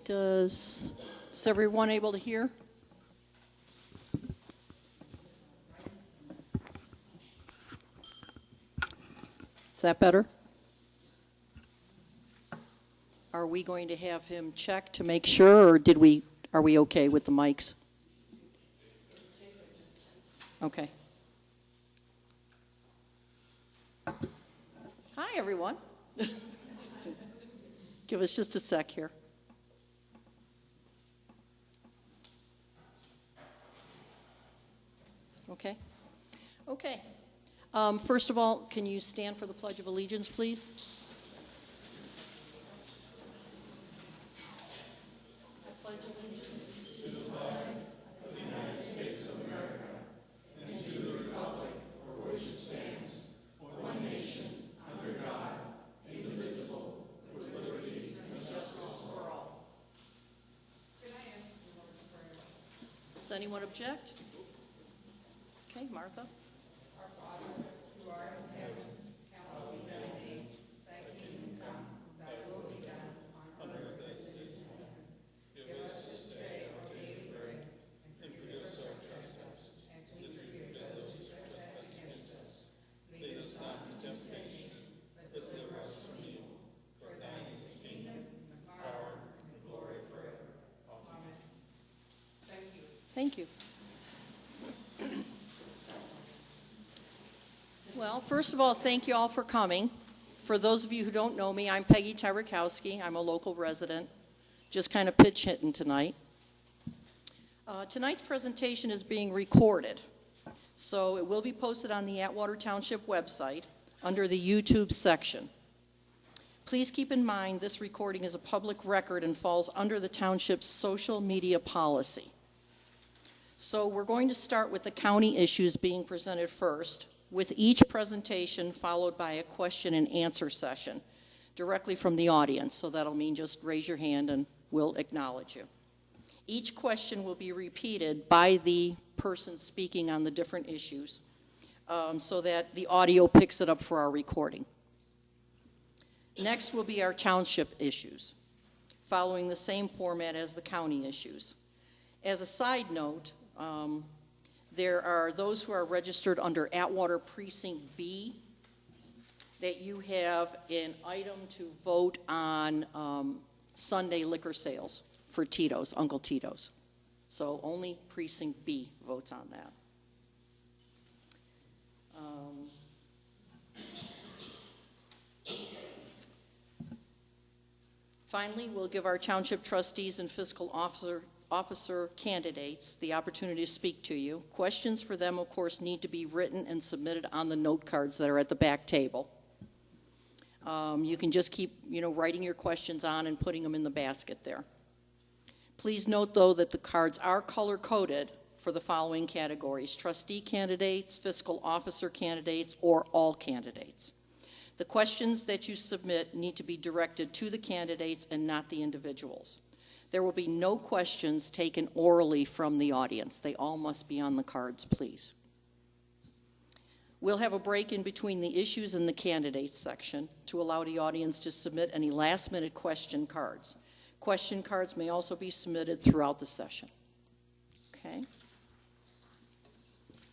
is everyone able to hear? Is that better? Are we going to have him check to make sure, or are we okay with the mics? Okay. Hi, everyone. Give us just a sec here. Okay. Okay. First of all, can you stand for the Pledge of Allegiance, please? I pledge allegiance to the flag of the United States of America and to the republic for which it stands, one nation, under God, indivisible, with liberty and justice for all. Can I ask the Lord's Prayer? Does anyone object? Okay, Martha. Our Father, who art in heaven, hallowed be thy name. Thy kingdom come, thy will be done, on earth as it is in heaven. Give us this day our daily bread, and forgive us our trespasses, as we forgive those who trespass against us. Lead us not into temptation, but deliver us from evil. For thine is the kingdom, and the power, and the glory forever. Amen. Thank you. Thank you. Well, first of all, thank you all for coming. For those of you who don't know me, I'm Peggy Tyrikowski. I'm a local resident, just kind of pitch hitting tonight. Tonight's presentation is being recorded, so it will be posted on the Atwater Township website under the YouTube section. Please keep in mind this recording is a public record and falls under the township's social media policy. So we're going to start with the county issues being presented first, with each presentation followed by a question and answer session directly from the audience. So that'll mean just raise your hand and we'll acknowledge you. Each question will be repeated by the person speaking on the different issues so that the audio picks it up for our recording. Next will be our township issues, following the same format as the county issues. As a side note, there are those who are registered under Atwater Precinct B that you have an item to vote on Sunday liquor sales for Tito's, Uncle Tito's. So only Precinct B votes on that. Finally, we'll give our township trustees and fiscal officer candidates the opportunity to speak to you. Questions for them, of course, need to be written and submitted on the note cards that are at the back table. You can just keep, writing your questions on and putting them in the basket there. Please note, though, that the cards are color-coded for the following categories: trustee candidates, fiscal officer candidates, or all candidates. The questions that you submit need to be directed to the candidates and not the individuals. There will be no questions taken orally from the audience. They all must be on the cards, please. We'll have a break in between the issues and the candidates section to allow the audience to submit any last-minute question cards. Question cards may also be submitted throughout the session. Okay?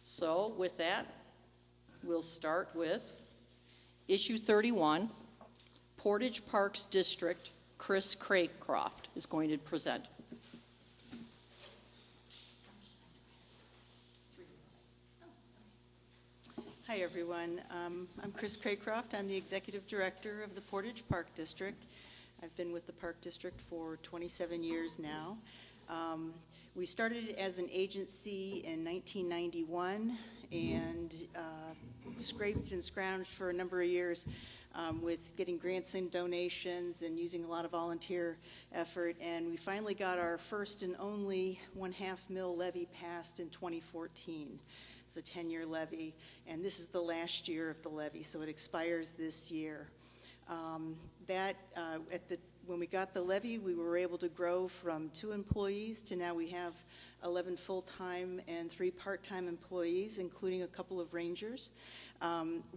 So with that, we'll start with Issue 31, Portage Parks District. Chris Craycroft is going to present. Hi, everyone. I'm Chris Craycroft. I'm the Executive Director of the Portage Park District. I've been with the Park District for 27 years now. We started as an agency in 1991 and scraped and scrounged for a number of years with getting grants and donations and using a lot of volunteer effort. And we finally got our first and only 1/2 mil levy passed in 2014. It's a 10-year levy, and this is the last year of the levy, so it expires this year. When we got the levy, we were able to grow from 2 employees to now we have 11 full-time and 3 part-time employees, including a couple of rangers.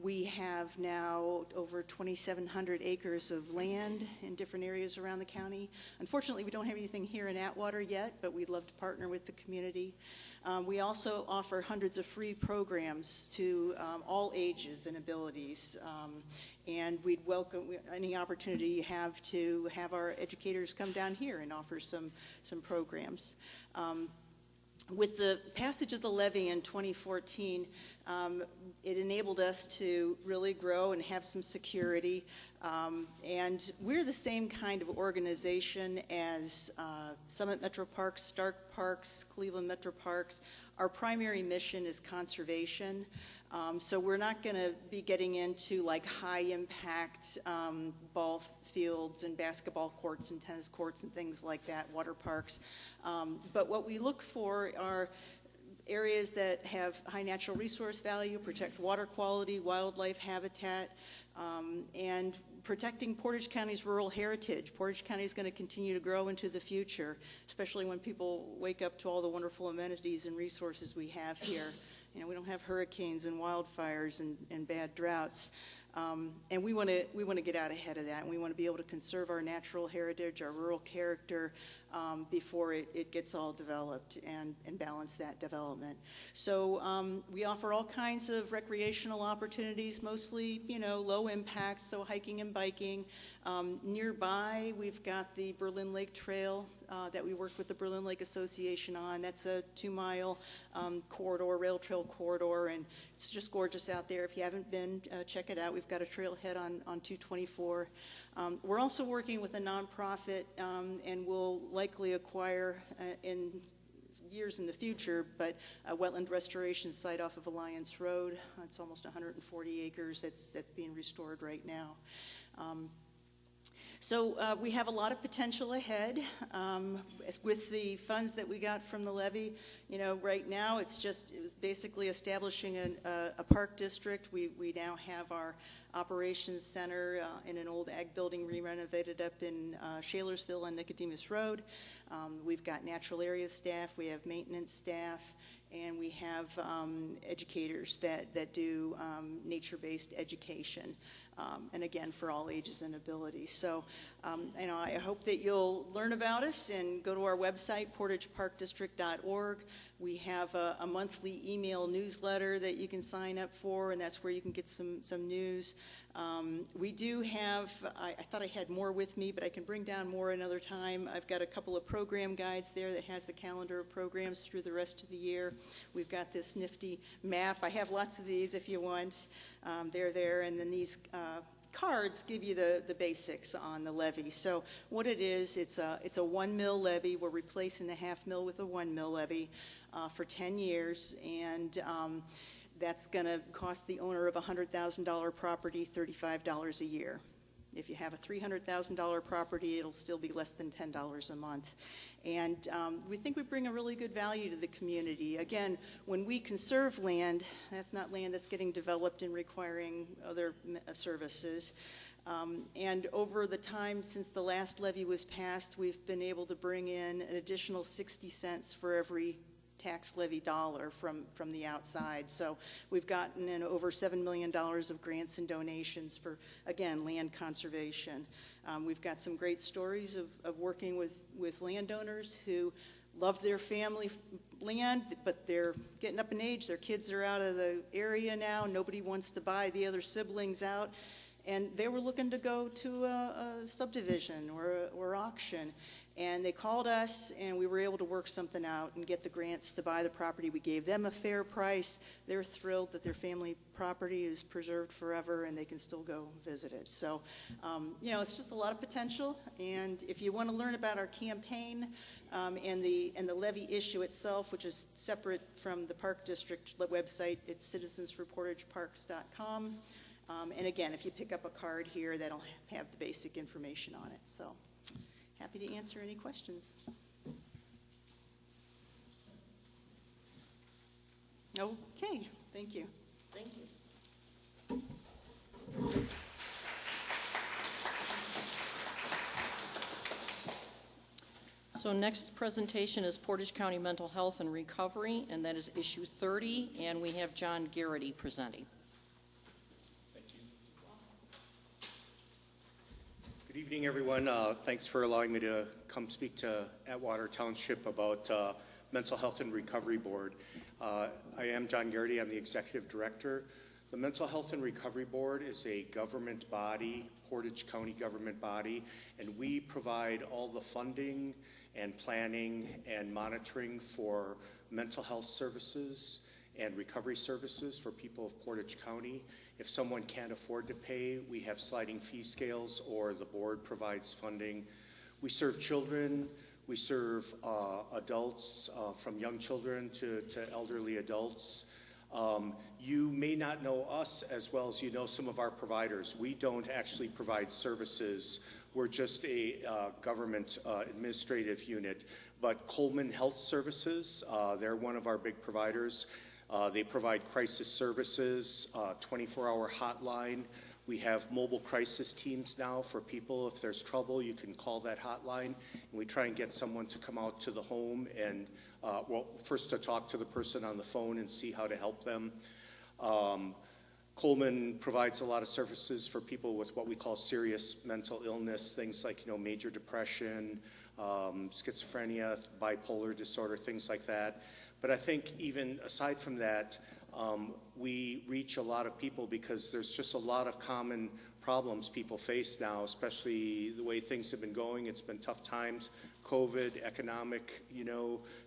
We have now over 2,700 acres of land in different areas around the county. Unfortunately, we don't have anything here in Atwater yet, but we'd love to partner with the community. We also offer hundreds of free programs to all ages and abilities. And we'd welcome any opportunity you have to have our educators come down here and offer some programs. With the passage of the levy in 2014, it enabled us to really grow and have some security. And we're the same kind of organization as Summit Metro Parks, Stark Parks, Cleveland Metro Parks. Our primary mission is conservation. So we're not going to be getting into like high impact ball fields and basketball courts and tennis courts and things like that, water parks. But what we look for are areas that have high natural resource value, protect water quality, wildlife habitat, and protecting Portage County's rural heritage. Portage County is going to continue to grow into the future, especially when people wake up to all the wonderful amenities and resources we have here. You know, we don't have hurricanes and wildfires and bad droughts. And we want to get out ahead of that, and we want to be able to conserve our natural heritage, our rural character, before it gets all developed and balance that development. So we offer all kinds of recreational opportunities, mostly, you know, low impact, so hiking and biking. Nearby, we've got the Berlin Lake Trail that we work with the Berlin Lake Association on. That's a 2-mile corridor, rail trail corridor, and it's just gorgeous out there. If you haven't been, check it out. We've got a trailhead on 224. We're also working with a nonprofit, and we'll likely acquire in years in the future, but a wetland restoration site off of Alliance Road. It's almost 140 acres that's being restored right now. So we have a lot of potential ahead with the funds that we got from the levy. You know, right now it was basically establishing a park district. We now have our operations center in an old ag building re-renovated up in Shalersville on Nicodemus Road. We've got natural area staff, we have maintenance staff, and we have educators that do nature-based education, and again, for all ages and abilities. So, you know, I hope that you'll learn about us and go to our website, portageparkdistrict.org. We have a monthly email newsletter that you can sign up for, and that's where you can get some news. We do have, I thought I had more with me, but I can bring down more another time. I've got a couple of program guides there that has the calendar of programs through the rest of the year. We've got this nifty map. I have lots of these if you want. They're there, and then these cards give you the basics on the levy. So what it is, it's a 1 mil levy. We're replacing the half mil with a 1 mil levy for 10 years, and that's going to cost the owner of a $100,000 property $35 a year. If you have a $300,000 property, it'll still be less than $10 a month. And we think we bring a really good value to the community. Again, when we conserve land, that's not land that's getting developed and requiring other services. And over the time since the last levy was passed, we've been able to bring in an additional 60 cents for every tax levy dollar from the outside. So we've gotten in over $7 million of grants and donations for, again, land conservation. We've got some great stories of working with landowners who love their family land, but they're getting up in age. Their kids are out of the area now. Nobody wants to buy the other siblings out. And they were looking to go to a subdivision or auction. And they called us, and we were able to work something out and get the grants to buy the property. We gave them a fair price. They're thrilled that their family property is preserved forever, and they can still go visit it. So, you know, it's just a lot of potential. And if you want to learn about our campaign and the levy issue itself, which is separate from the Park District website, it's citizensforportageparks.com. And again, if you pick up a card here, that'll have the basic information on it. So. Happy to answer any questions. Okay, thank you. Thank you. So next presentation is Portage County Mental Health and Recovery, and that is issue 30, and we have John Garrity presenting. Thank you. Good evening, everyone. Thanks for allowing me to come speak to Atwater Township about Mental Health and Recovery Board. I am John Garrity. I'm the Executive Director. The Mental Health and Recovery Board is a government body, Portage County government body, and we provide all the funding and planning and monitoring for mental health services and recovery services for people of Portage County. If someone can't afford to pay, we have sliding fee scales, or the board provides funding. We serve children, we serve adults, from young children to elderly adults. You may not know us as well as you know some of our providers. We don't actually provide services. We're just a government administrative unit. But Coleman Health Services, they're one of our big providers. They provide crisis services, 24-hour hotline. We have mobile crisis teams now for people. If there's trouble, you can call that hotline. And we try and get someone to come out to the home and, well, first to talk to the person on the phone and see how to help them. Coleman provides a lot of services for people with what we call serious mental illness, things like, major depression, schizophrenia, bipolar disorder, things like that. But I think even aside from that, we reach a lot of people because there's just a lot of common problems people face now, especially the way things have been going. It's been tough times, COVID, economic,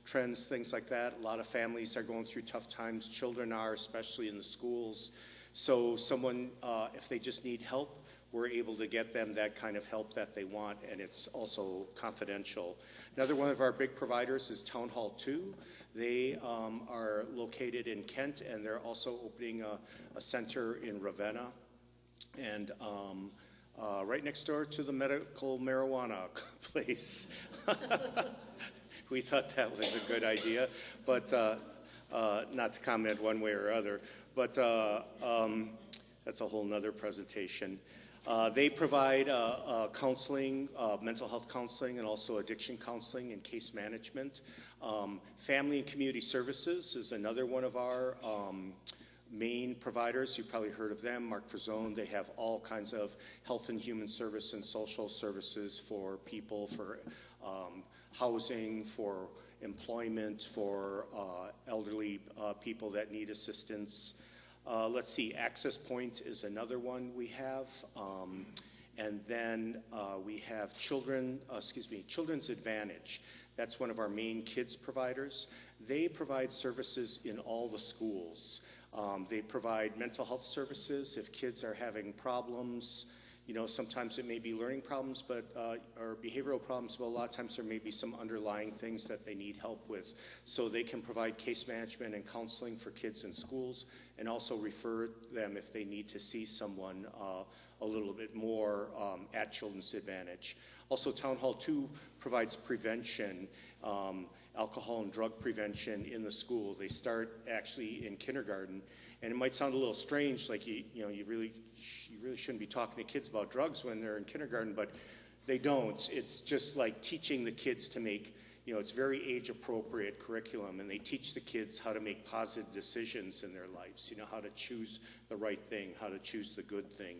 trends, things like that. A lot of families are going through tough times. Children are, especially in the schools. So someone, if they just need help, we're able to get them that kind of help that they want, and it's also confidential. Another one of our big providers is Town Hall 2. They are located in Kent, and they're also opening a center in Ravenna, and right next door to the medical marijuana place. We thought that was a good idea, but not to comment one way or other. But that's a whole nother presentation. They provide counseling, mental health counseling, and also addiction counseling and case management. Family and Community Services is another one of our main providers. You've probably heard of them, Mark Frazone. They have all kinds of health and human service and social services for people, for housing, for employment, for elderly people that need assistance. Let's see, Access Point is another one we have. And then we have Children's Advantage. That's one of our main kids providers. They provide services in all the schools. They provide mental health services if kids are having problems. Sometimes it may be learning problems, or behavioral problems, but a lot of times there may be some underlying things that they need help with. So they can provide case management and counseling for kids in schools, and also refer them if they need to see someone a little bit more at Children's Advantage. Also, Town Hall 2 provides prevention, alcohol and drug prevention in the school. They start actually in kindergarten, and it might sound a little strange, like you really shouldn't be talking to kids about drugs when they're in kindergarten, but they don't. It's just like teaching the kids to make, it's very age-appropriate curriculum, and they teach the kids how to make positive decisions in their lives, how to choose the right thing, how to choose the good thing,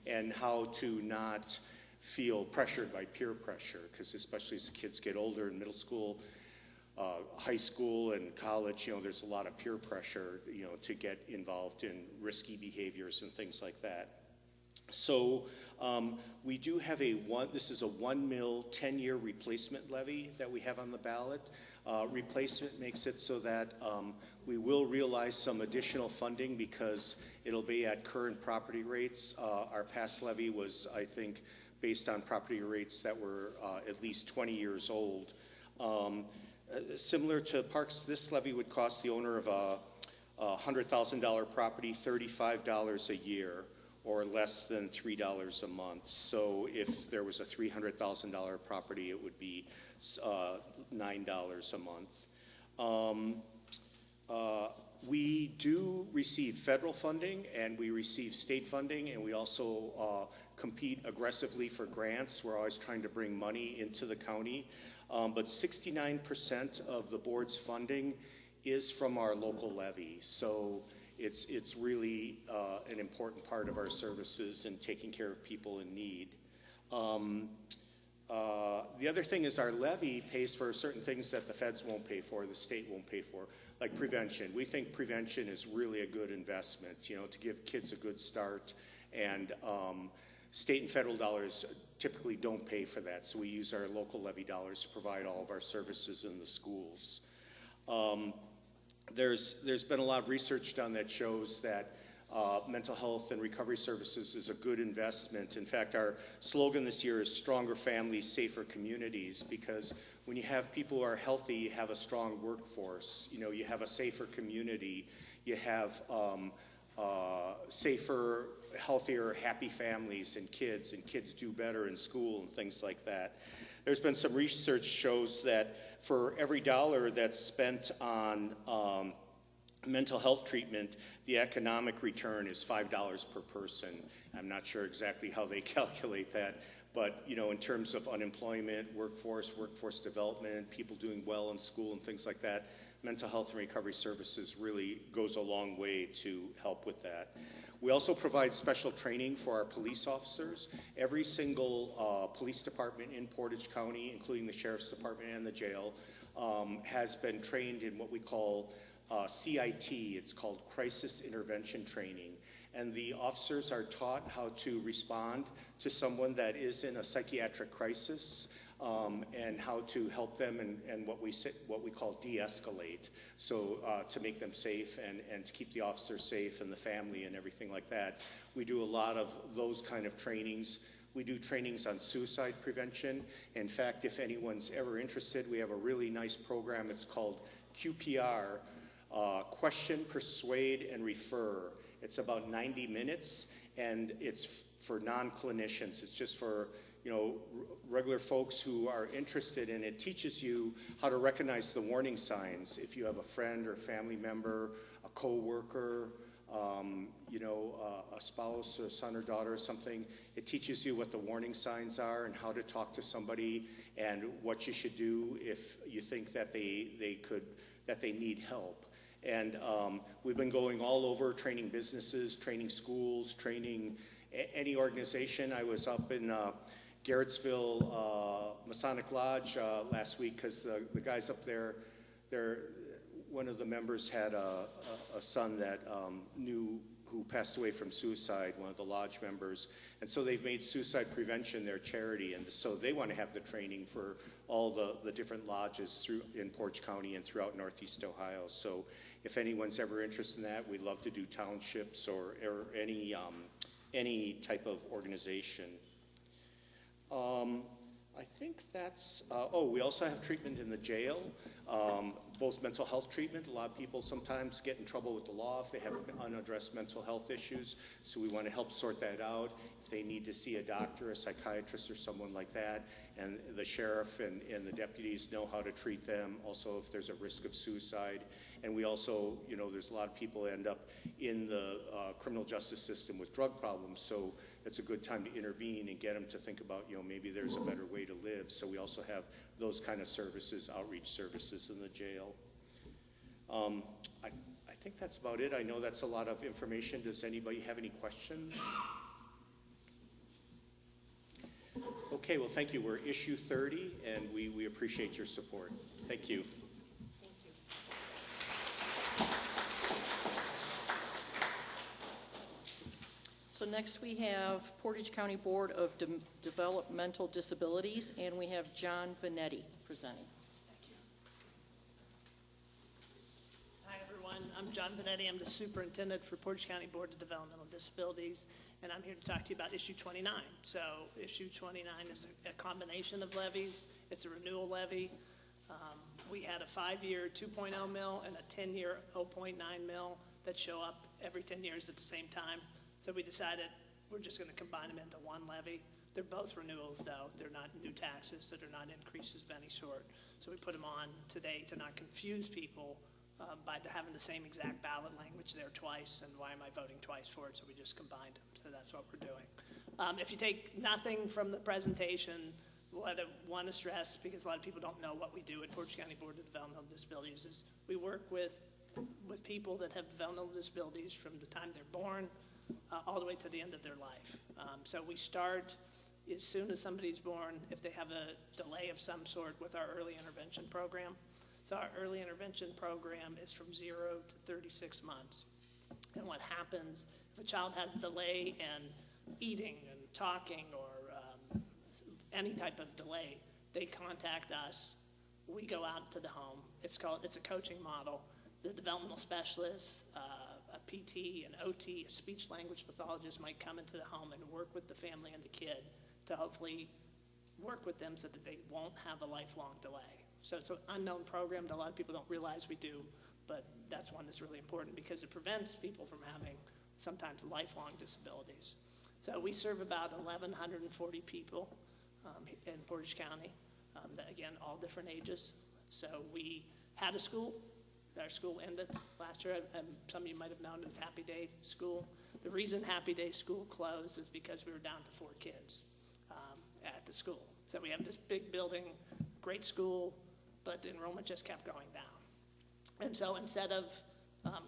and how to not feel pressured by peer pressure, because especially as the kids get older in middle school, high school and college, there's a lot of peer pressure, to get involved in risky behaviors and things like that. So we do have this is a 1 mil 10-year replacement levy that we have on the ballot. Replacement makes it so that we will realize some additional funding because it'll be at current property rates. Our past levy was, I think, based on property rates that were at least 20 years old. Similar to parks, this levy would cost the owner of a $100,000 property $35 a year, or less than $3 a month. So if there was a $300,000 property, it would be $9 a month. We do receive federal funding, and we receive state funding, and we also compete aggressively for grants. We're always trying to bring money into the county. But 69% of the board's funding is from our local levy. So it's really an important part of our services and taking care of people in need. The other thing is our levy pays for certain things that the feds won't pay for, the state won't pay for, like prevention. We think prevention is really a good investment, you know, to give kids a good start. And state and federal dollars typically don't pay for that, so we use our local levy dollars to provide all of our services in the schools. There's been a lot of research done that shows that mental health and recovery services is a good investment. In fact, our slogan this year is Stronger Families, Safer Communities, because when you have people who are healthy, you have a strong workforce. You know, you have a safer community. You have safer, healthier, happy families and kids do better in school and things like that. There's been some research shows that for every dollar that's spent on mental health treatment, the economic return is $5 per person. I'm not sure exactly how they calculate that, but you know, in terms of unemployment, workforce development, people doing well in school and things like that, mental health and recovery services really goes a long way to help with that. We also provide special training for our police officers. Every single police department in Portage County, including the Sheriff's Department and the jail, has been trained in what we call CIT. It's called Crisis Intervention Training. And the officers are taught how to respond to someone that is in a psychiatric crisis, and how to help them and what we call de-escalate, so to make them safe and to keep the officer safe and the family and everything like that. We do a lot of those kind of trainings. We do trainings on suicide prevention. In fact, if anyone's ever interested, we have a really nice program. It's called QPR, Question, Persuade, and Refer. It's about 90 minutes, and it's for non-clinicians. It's just for, you know, regular folks who are interested, and it teaches you how to recognize the warning signs. If you have a friend or family member, a co-worker, you know, a spouse or son or daughter or something, it teaches you what the warning signs are and how to talk to somebody and what you should do if you think that they need help. And we've been going all over, training businesses, training schools, training any organization. I was up in Garrettsville Masonic Lodge last week because the guys up there, one of the members had a son that who passed away from suicide, one of the lodge members. And so they've made suicide prevention their charity, and so they want to have the training for all the different lodges in Portage County and throughout Northeast Ohio. So if anyone's ever interested in that, we'd love to do townships or any type of organization. I think that's, we also have treatment in the jail, both mental health treatment. A lot of people sometimes get in trouble with the law if they have unaddressed mental health issues, so we want to help sort that out. If they need to see a doctor, a psychiatrist, or someone like that, and the sheriff and the deputies know how to treat them, also if there's a risk of suicide. And we also, you know, there's a lot of people that end up in the criminal justice system with drug problems, so it's a good time to intervene and get them to think about, you know, maybe there's a better way to live. So we also have those kind of services, outreach services in the jail. I think that's about it. I know that's a lot of information. Does anybody have any questions? Okay, well, thank you. We're issue 30, and we appreciate your support. Thank you. So next we have Portage County Board of Developmental Disabilities, and we have John Vanetti presenting. Thank you. Hi, everyone. I'm John Vanetti. I'm the superintendent for Portage County Board of Developmental Disabilities, and I'm here to talk to you about issue 29. So issue 29 is a combination of levies. It's a renewal levy. We had a 5-year 2.0 mil and a 10-year 0.9 mil that show up every 10 years at the same time. So we decided we're just going to combine them into one levy. They're both renewals, though. They're not new taxes, so they're not increases of any sort. So we put them on today to not confuse people by having the same exact ballot language there twice, and why am I voting twice for it? So we just combined them. So that's what we're doing. If you take nothing from the presentation, what I want to stress, because a lot of people don't know what we do at Portage County Board of Developmental Disabilities, is we work with people that have developmental disabilities from the time they're born all the way to the end of their life. So we start as soon as somebody's born, if they have a delay of some sort, with our early intervention program. So our early intervention program is from 0 to 36 months. And what happens if a child has delay in eating and talking, or any type of delay, they contact us. We go out to the home. It's a coaching model. The developmental specialists, a PT, an OT, a speech language pathologist might come into the home and work with the family and the kid to hopefully work with them so that they won't have a lifelong delay. So it's an unknown program that a lot of people don't realize we do, but that's one that's really important because it prevents people from having sometimes lifelong disabilities. So we serve about 1,140 people in Portage County, again, all different ages. So we had a school. Our school ended last year, and some of you might have known it as Happy Day School. The reason Happy Day School closed is because we were down to 4 kids at the school. So we have this big building, great school, but the enrollment just kept going down. And so instead of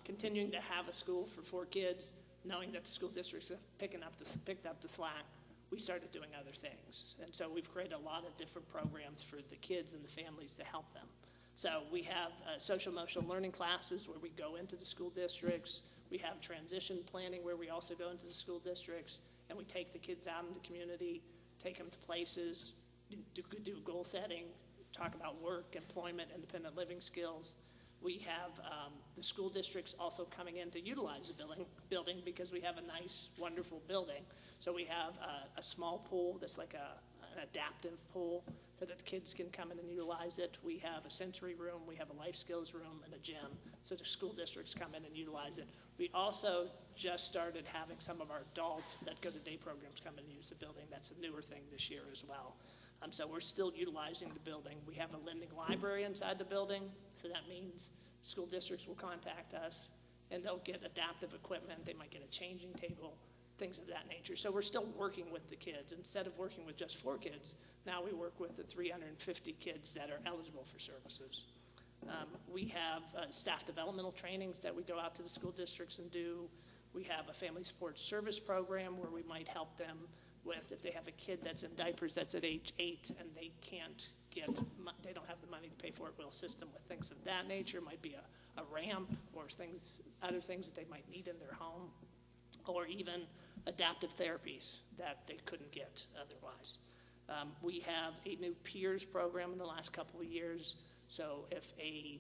continuing to have a school for 4 kids, knowing that the school districts have picked up the slack, we started doing other things. And so we've created a lot of different programs for the kids and the families to help them. So we have social emotional learning classes where we go into the school districts. We have transition planning where we also go into the school districts, and we take the kids out in the community, take them to places, do goal setting, talk about work, employment, independent living skills. We have the school districts also coming in to utilize the building because we have a nice, wonderful building. So we have a small pool that's like an adaptive pool so that kids can come in and utilize it. We have a sensory room, we have a life skills room, and a gym, so the school districts come in and utilize it. We also just started having some of our adults that go to day programs come in and use the building. That's a newer thing this year as well. So we're still utilizing the building. We have a lending library inside the building, so that means school districts will contact us and they'll get adaptive equipment. They might get a changing table, things of that nature. So we're still working with the kids. Instead of working with just 4 kids, now we work with the 350 kids that are eligible for services. We have staff developmental trainings that we go out to the school districts and do. We have a family support service program where we might help them with if they have a kid that's in diapers that's at age 8 and they don't have the money to pay for it, we'll assist them with things of that nature. It might be a ramp or other things that they might need in their home, or even adaptive therapies that they couldn't get otherwise. We have a new peers program in the last couple of years. So if a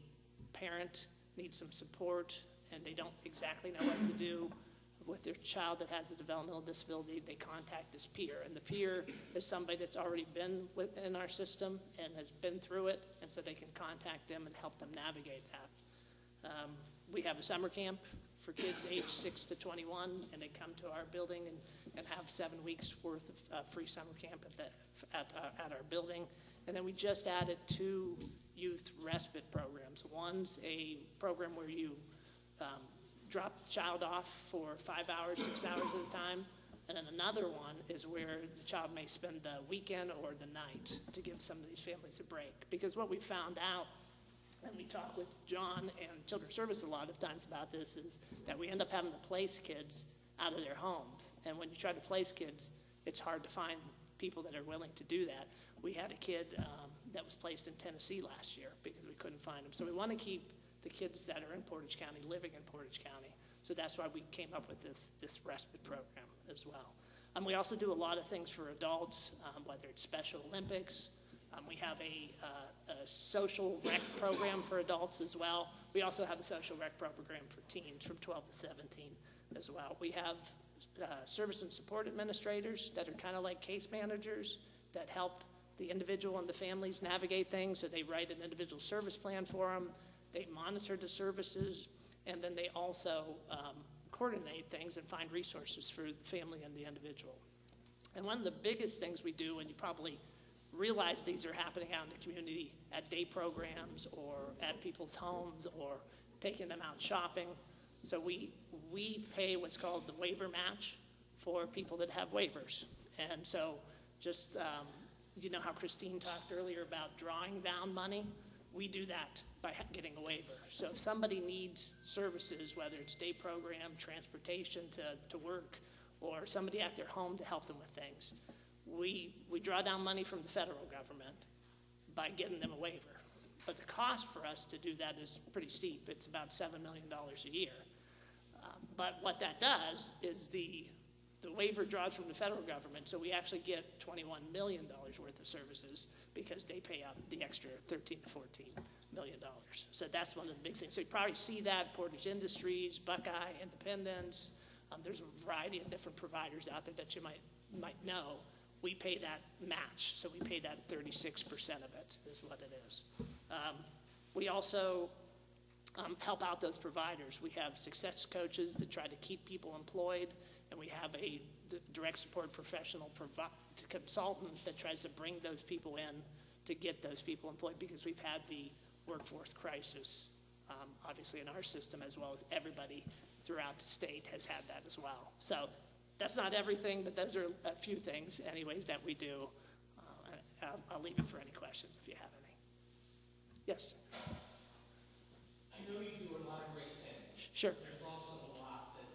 parent needs some support and they don't exactly know what to do with their child that has a developmental disability, they contact this peer. And the peer is somebody that's already been within our system and has been through it, and so they can contact them and help them navigate that. We have a summer camp for kids age 6 to 21, and they come to our building and have 7 weeks worth of free summer camp at our building. And then we just added 2 youth respite programs. One's a program where you drop the child off for 5 hours, 6 hours at a time. And then another one is where the child may spend the weekend or the night to give some of these families a break. Because what we found out, and we talk with John and Children's Service a lot of times about this, is that we end up having to place kids out of their homes. And when you try to place kids, it's hard to find people that are willing to do that. We had a kid that was placed in Tennessee last year because we couldn't find him. So we want to keep the kids that are in Portage County living in Portage County. So that's why we came up with this respite program as well. We also do a lot of things for adults, whether it's Special Olympics. We have a social rec program for adults as well. We also have a social rec program for teens from 12 to 17 as well. We have service and support administrators that are kind of like case managers that help the individual and the families navigate things. So they write an individual service plan for them. They monitor the services, and then they also coordinate things and find resources for the family and the individual. And one of the biggest things we do, and you probably realize these are happening out in the community at day programs or at people's homes or taking them out shopping. So we pay what's called the waiver match for people that have waivers. And so just, you know how Christine talked earlier about drawing down money? We do that by getting a waiver. So if somebody needs services, whether it's day program, transportation to work, or somebody at their home to help them with things, we draw down money from the federal government by getting them a waiver. But the cost for us to do that is pretty steep. It's about $7 million a year. But what that does is the waiver draws from the federal government, so we actually get $21 million worth of services because they pay out the extra $13 to $14 million. So that's one of the big things. So you probably see that, Portage Industries, Buckeye, Independence. There's a variety of different providers out there that you might know. We pay that match, so we pay that 36% of it is what it is. We also help out those providers. We have success coaches that try to keep people employed, and we have a direct support professional consultant that tries to bring those people in to get those people employed, because we've had the workforce crisis, obviously in our system, as well as everybody throughout the state has had that as well. So that's not everything, but those are a few things anyways that we do. I'll leave it for any questions if you have any. Yes? I know you do a lot of great things. Sure. There's also a lot that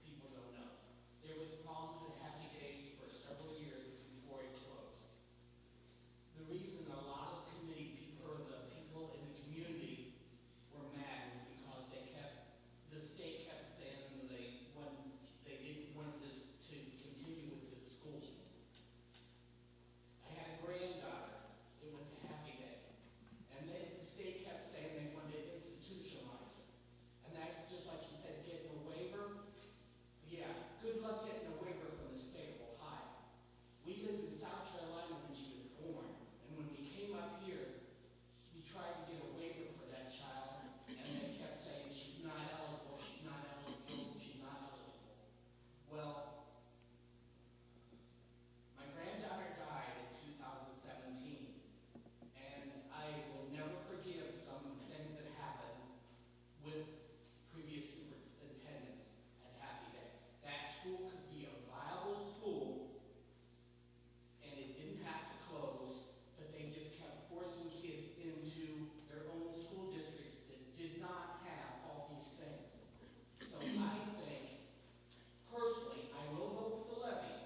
people don't know. There was problems at Happy Day for several years before it closed. The reason a lot of the people in the community were mad is because the state kept saying they didn't want this to continue with this school. I had a granddaughter that went to Happy Day, and the state kept saying they wanted to institutionalize her. And that's just like you said, getting a waiver. Yeah, good luck getting a waiver from the state of Ohio. We lived in South Carolina when she was born, and when we came up here, we tried to get a waiver for that child, and they kept saying she's not eligible, she's not eligible, she's not eligible. Well, my granddaughter died in 2017, and I will never forgive some of the things that happened with previous superintendents at Happy Day. That school could be a viable school, and it didn't have to close, but they just kept forcing kids into their own school districts that did not have all these things. So I think, personally, I will vote for the levy,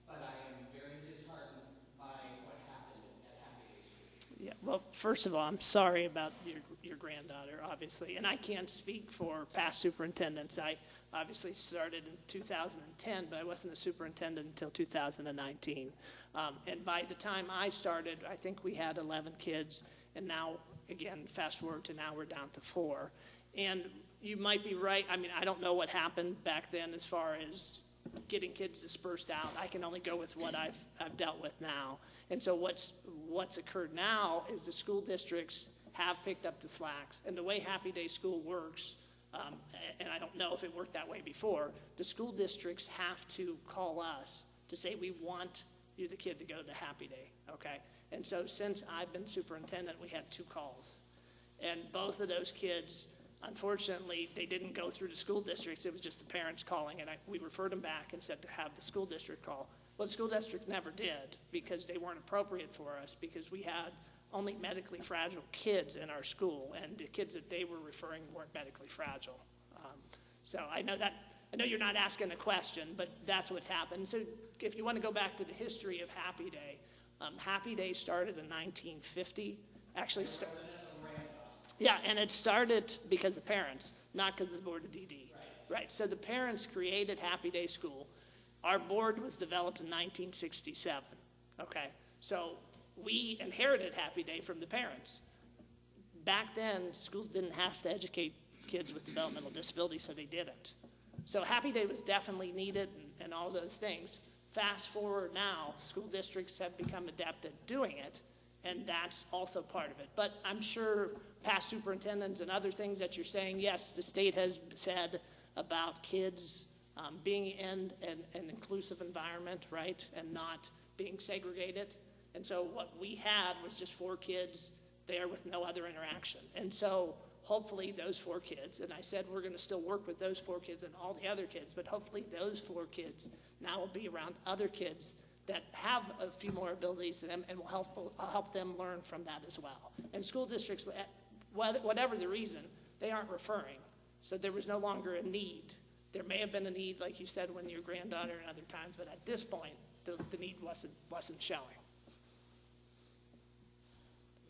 but I am very disheartened by what happened at Happy Day School. Yeah, well, first of all, I'm sorry about your granddaughter, obviously, and I can't speak for past superintendents. I obviously started in 2010, but I wasn't a superintendent until 2019. And by the time I started, I think we had 11 kids, and now, again, fast forward to now, we're down to 4. And you might be right. I mean, I don't know what happened back then as far as getting kids dispersed out. I can only go with what I've dealt with now. And so what's occurred now is the school districts have picked up the slacks. And the way Happy Day School works, and I don't know if it worked that way before, the school districts have to call us to say, we want you, the kid, to go to Happy Day, okay? And so since I've been superintendent, we had 2 calls. And both of those kids, unfortunately, they didn't go through the school districts. It was just the parents calling, and we referred them back and said to have the school district call. Well, the school district never did because they weren't appropriate for us, because we had only medically fragile kids in our school, and the kids that they were referring weren't medically fragile. So I know you're not asking a question, but that's what's happened. So if you want to go back to the history of Happy Day, Happy Day started in 1950. Actually, yeah, and it started because of parents, not because of the Board of DD. Right. So the parents created Happy Day School. Our board was developed in 1967. Okay. So we inherited Happy Day from the parents. Back then, schools didn't have to educate kids with developmental disabilities, so they didn't. So Happy Day was definitely needed and all those things. Fast forward now, school districts have become adept at doing it, and that's also part of it. But I'm sure past superintendents and other things that you're saying, yes, the state has said about kids being in an inclusive environment, right, and not being segregated. And so what we had was just 4 kids there with no other interaction. And so hopefully those 4 kids, and I said we're going to still work with those 4 kids and all the other kids, but hopefully those 4 kids now will be around other kids that have a few more abilities than them, and will help them learn from that as well. And school districts, whatever the reason, they aren't referring. So there was no longer a need. There may have been a need, like you said, when your granddaughter and other times, but at this point, the need wasn't showing.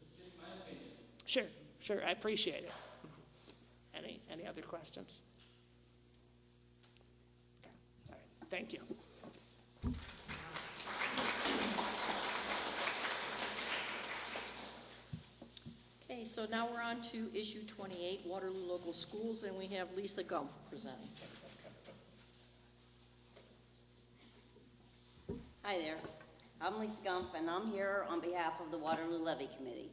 It's just my opinion. Sure, I appreciate it. Any other questions? Okay. All right. Thank you. Okay, so now we're on to issue 28, Waterloo Local Schools, and we have Lisa Gumpf presenting. Hi there. I'm Lisa Gumpf, and I'm here on behalf of the Waterloo Levy Committee.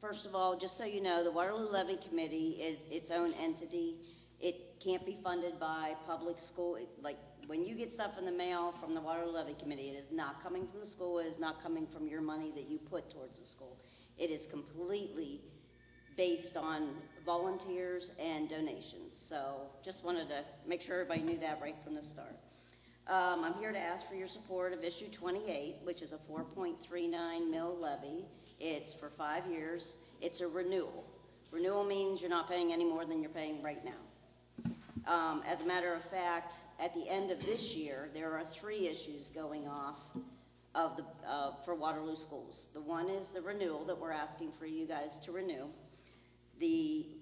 First of all, just so you know, the Waterloo Levy Committee is its own entity. It can't be funded by public school. Like, when you get stuff in the mail from the Waterloo Levy Committee, it is not coming from the school. It is not coming from your money that you put towards the school. It is completely based on volunteers and donations. So just wanted to make sure everybody knew that right from the start. I'm here to ask for your support of issue 28, which is a 4.39 mil levy. It's for 5 years. It's a renewal. Renewal means you're not paying any more than you're paying right now. As a matter of fact, at the end of this year, there are 3 issues going off for Waterloo schools. The one is the renewal that we're asking for you guys to renew. The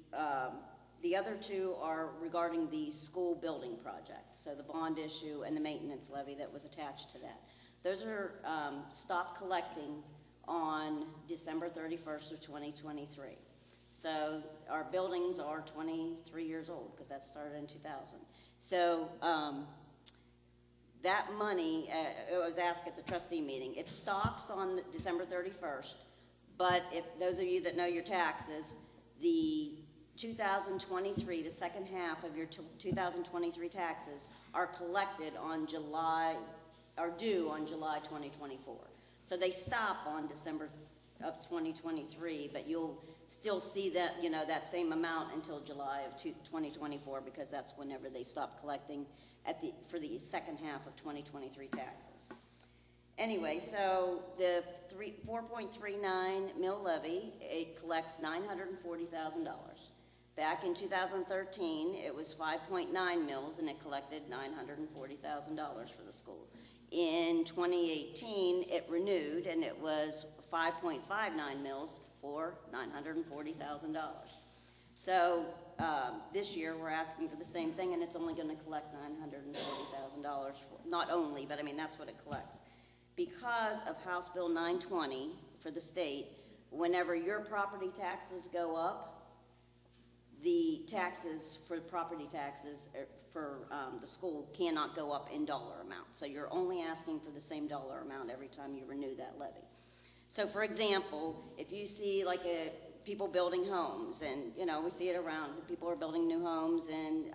other 2 are regarding the school building project, so the bond issue and the maintenance levy that was attached to that. Those are stopped collecting on December 31st of 2023. So our buildings are 23 years old because that started in 2000. So that money, it was asked at the trustee meeting, it stops on December 31st, but if those of you that know your taxes, the 2023, the second half of your 2023 taxes are collected on due on July 2024. So they stop on December of 2023, but you'll still see that, that same amount until July of 2024, because that's whenever they stop collecting for the second half of 2023 taxes. Anyway, so the 4.39 mil levy, it collects $940,000. Back in 2013, it was 5.9 mils, and it collected $940,000 for the school. In 2018, it renewed, and it was 5.59 mils for $940,000. So this year, we're asking for the same thing, and it's only going to collect $940,000. Not only, but I mean, that's what it collects. Because of House Bill 920 for the state, whenever your property taxes go up, the taxes for property taxes for the school cannot go up in dollar amount. So you're only asking for the same dollar amount every time you renew that levy. So for example, if you see like people building homes, and we see it around, people are building new homes in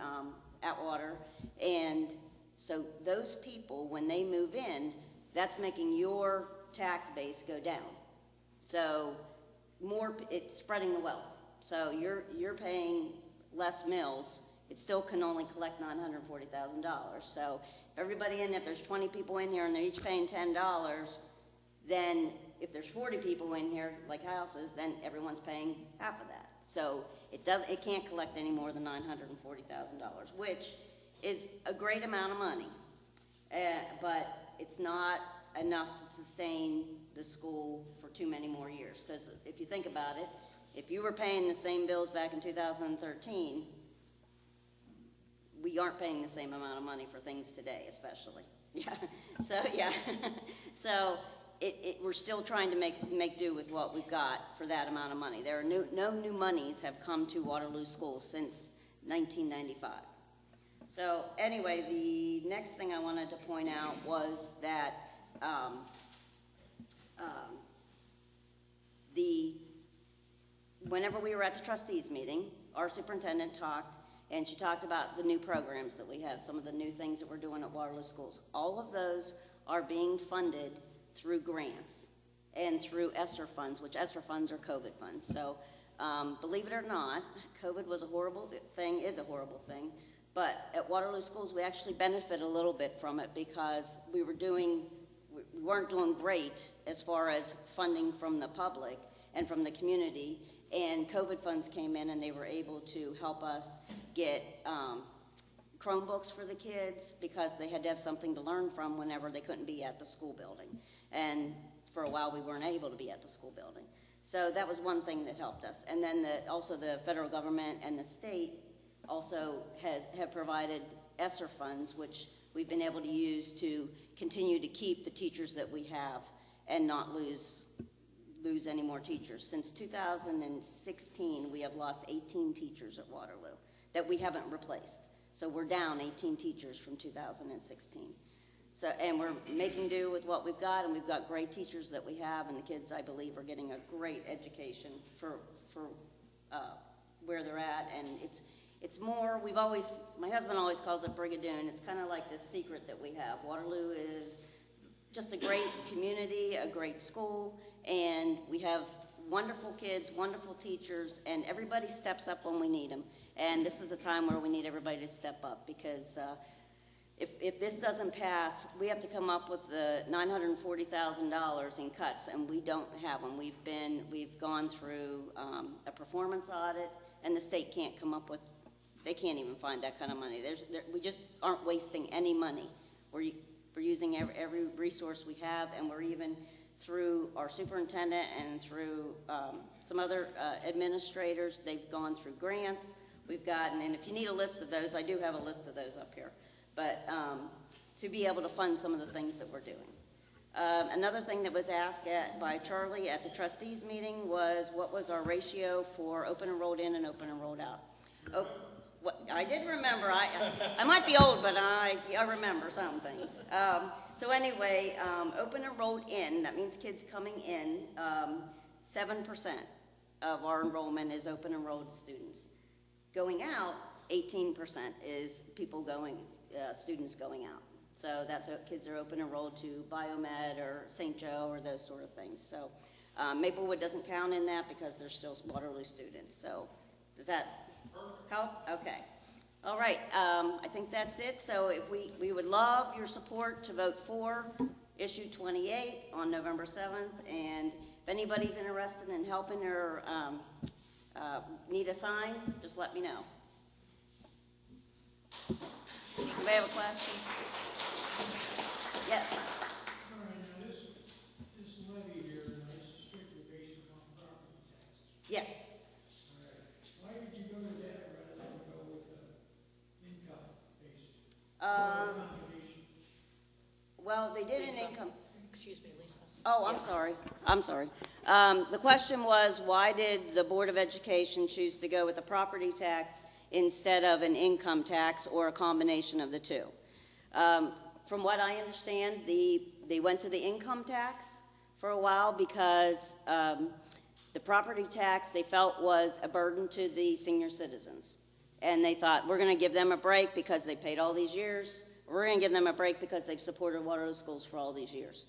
Atwater, and so those people, when they move in, that's making your tax base go down. So it's spreading the wealth. So you're paying less mills. It still can only collect $940,000. So if there's 20 people in here and they're each paying $10, then if there's 40 people in here, like houses, then everyone's paying half of that. So it can't collect any more than $940,000, which is a great amount of money. But it's not enough to sustain the school for too many more years. Because if you think about it, if you were paying the same bills back in 2013, we aren't paying the same amount of money for things today, especially. Yeah. So yeah. So we're still trying to make do with what we've got for that amount of money. There are no new monies have come to Waterloo Schools since 1995. So anyway, the next thing I wanted to point out was that whenever we were at the trustees meeting, our superintendent talked, and she talked about the new programs that we have, some of the new things that we're doing at Waterloo Schools. All of those are being funded through grants and through ESSER funds, which ESSER funds are COVID funds. So Believe it or not, COVID was a horrible thing, is a horrible thing, but at Waterloo Schools, we actually benefit a little bit from it because we weren't doing great as far as funding from the public and from the community, and COVID funds came in and they were able to help us get Chromebooks for the kids because they had to have something to learn from whenever they couldn't be at the school building. And for a while, we weren't able to be at the school building. So that was one thing that helped us. And then also the federal government and the state also have provided ESSER funds, which we've been able to use to continue to keep the teachers that we have and not lose any more teachers. Since 2016, we have lost 18 teachers at Waterloo that we haven't replaced. So we're down 18 teachers from 2016. So, and we're making do with what we've got, and we've got great teachers that we have, and the kids, I believe, are getting a great education for where they're at. And it's more, my husband always calls it Brigadoon. It's kind of like this secret that we have. Waterloo is just a great community, a great school, and we have wonderful kids, wonderful teachers, and everybody steps up when we need them. And this is a time where we need everybody to step up because if this doesn't pass, we have to come up with the $940,000 in cuts, and we don't have them. We've gone through a performance audit, and the state can't come up with, they can't even find that kind of money. We just aren't wasting any money. We're using every resource we have, and we're even through our superintendent and through some other administrators, they've gone through grants. We've gotten, and if you need a list of those, I do have a list of those up here. But to be able to fund some of the things that we're doing. Another thing that was asked by Charlie at the trustees meeting was what was our ratio for open enrolled in and open enrolled out. I did remember. I might be old, but I remember some things. So anyway, open enrolled in, that means kids coming in, 7% of our enrollment is open enrolled students. Going out, 18% is students going out. So that's kids are open enrolled to Biomed or St. Joe or those sort of things. So Maplewood doesn't count in that because they're still Waterloo students. So does that help? Okay. All right. I think that's it. So if we would love your support to vote for issue 28 on November 7th. And if anybody's interested in helping or need a sign, just let me know. Anybody have a question? Yes. All right, now this levy here, is strictly based upon property taxes. Yes. All right. Why did you go to that rather than go with the income basis? Combination? Well, they did an Lisa. income. Excuse me, Lisa. Oh, I'm sorry. I'm sorry. The question was, why did the Board of Education choose to go with a property tax instead of an income tax or a combination of the two? From what I understand, they went to the income tax for a while because the property tax they felt was a burden to the senior citizens. And they thought, we're going to give them a break because they paid all these years. We're going to give them a break because they've supported Waterloo Schools for all these years.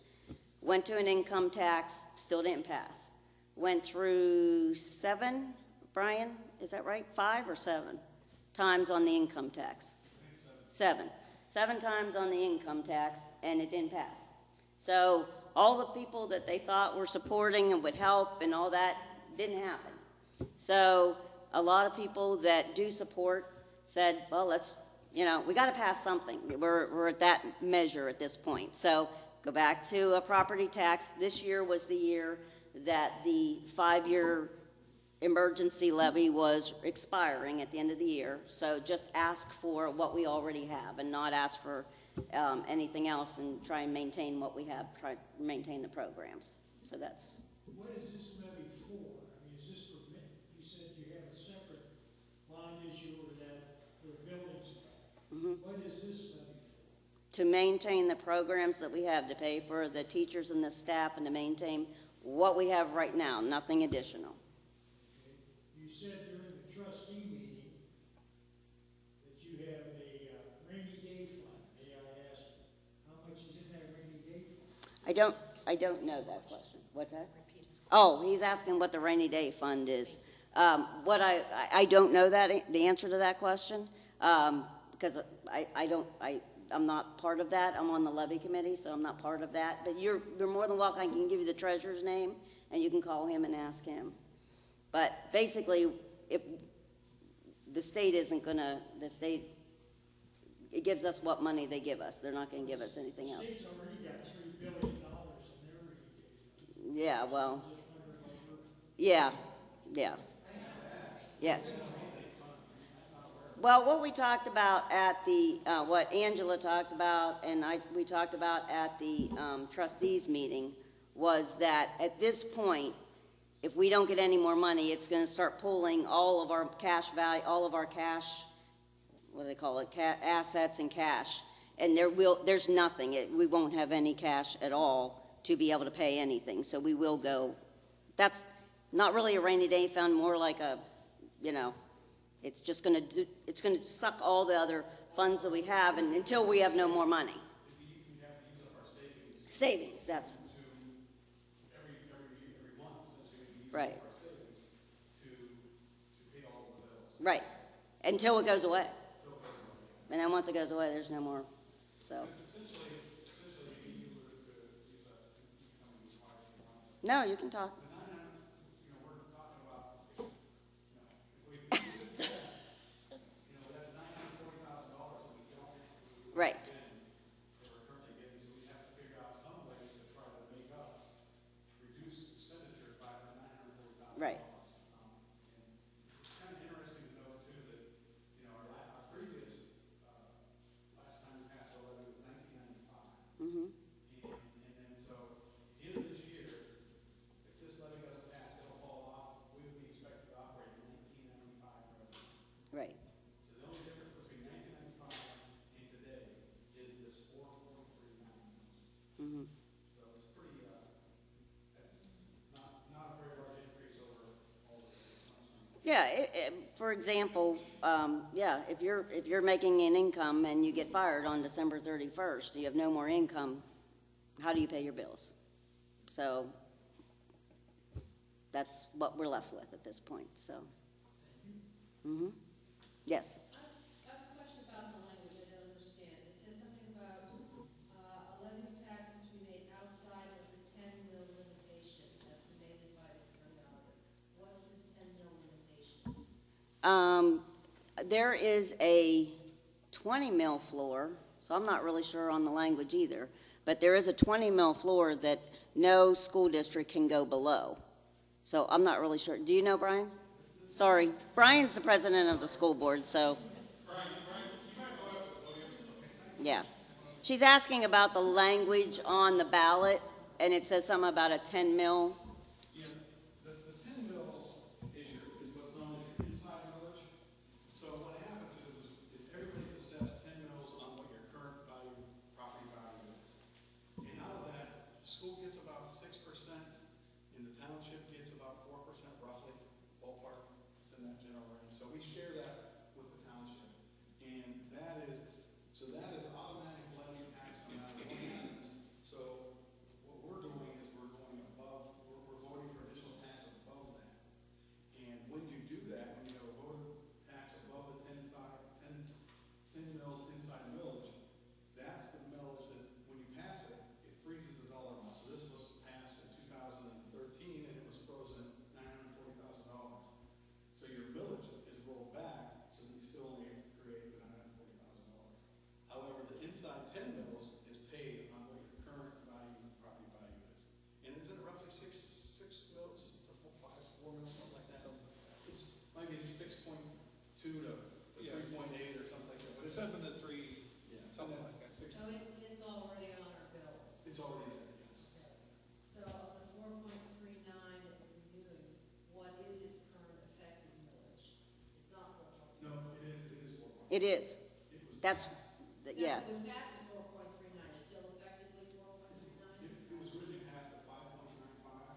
Went to an income tax, still didn't pass. Went through 7, Brian, is that right? 5 or 7 times on the income tax? 7. 7 times on the income tax, and it didn't pass. So all the people that they thought were supporting and would help and all that didn't happen. So a lot of people that do support said, well, we got to pass something. We're at that measure at this point. So go back to a property tax. This year was the year that the 5-year emergency levy was expiring at the end of the year. So just ask for what we already have and not ask for anything else and try and maintain what we have, try to maintain the programs. So that's. What is this levy for? I mean, is this for, you said you have a separate bond issue or that for buildings. What is this levy for? To maintain the programs that we have, to pay for the teachers and the staff and to maintain what we have right now, nothing additional. You said during the trustee meeting that you have a rainy day fund. May I ask how much is in that rainy day fund? I don't know that question. What's that? Oh, he's asking what the rainy day fund is. What I don't know the answer to that question, because I'm not part of that. I'm on the levy committee, so I'm not part of that. But you're more than welcome. I can give you the treasurer's name, and you can call him and ask him. But basically, if the state isn't gonna, it gives us what money they give us. They're not gonna give us anything else. The state's already got $3 billion in their rainy day fund. Yeah, well, Just wondering what we're. yeah. Well, what we talked about at the, what Angela talked about, and we talked about at the trustees meeting, was that at this point, if we don't get any more money, it's going to start pulling all of our cash value, all of our cash, what do they call it, assets and cash, and there's nothing. We won't have any cash at all to be able to pay anything. So we will go. That's not really a rainy day fund, more like a, it's just going to suck all the other funds that we have, and until we have no more money. Savings, that's. Right. Right. Until it goes away. And then once it goes away, there's no more. So. No, you can talk. Right. Right. It's kind of interesting to note too that, our previous, last time we passed a levy was 1995. Mm-hmm. And then so, in this year, if this levy doesn't pass, it'll fall off. We would be expected to operate in 1995 revenue. Right. So the only difference between 1995 and today is this 4.39. Mm-hmm. So it's pretty, that's not a very large increase over all the months. Yeah. For example, if you're making an income and you get fired on December 31st, you have no more income. How do you pay your bills? So that's what we're left with at this point. So. Mm-hmm. Yes. I have a question about the language I don't understand. It says something about a levy of taxes to be made outside of the 10 mil limitation estimated by the current auditor. What's this 10 mil limitation? There is a 20 mil floor, so I'm not really sure on the language either, but there is a 20 mil floor that no school district can go below. So I'm not really sure. Do you know, Brian? Sorry. Brian's the president of the school board, so. Yeah. She's asking about the language on the ballot, and it says something about a 10 mil. Yeah, the 10 mils is what's known as your inside millage. So what happens is everybody's assessed 10 mils on what your current value, property value is. And out of that, the school gets about 6%, and the township gets about 4% roughly, ballpark. It's in that general range. So we share that with the township. And that is automatic levy tax no matter what happens. So what we're doing is we're going above, we're voting for additional tax above that. And when you do that, when you have a voted tax above the 10 mils inside millage, that's the millage that when you pass it, it freezes the dollar amount. So this was passed in 2013 and it was frozen at $940,000. So your millage is rolled back, so you still only create the $940,000. However, the inside 10 mils is paid on what your current value, property value is. And it's at roughly 6 mils to 4 mils, something like that. So it's maybe 6.2 to 3.8 or something like that. But it's 7 to 3, yeah, something like that. So it's already on our bills. It's already there, yes. So of the 4.39 that we're reviewing, what is its current effective millage? It's not 4.39. No, it is 4. It is. That's, yeah. It was passed at 4.39. It's still effectively 4.39? It was originally passed at 5.95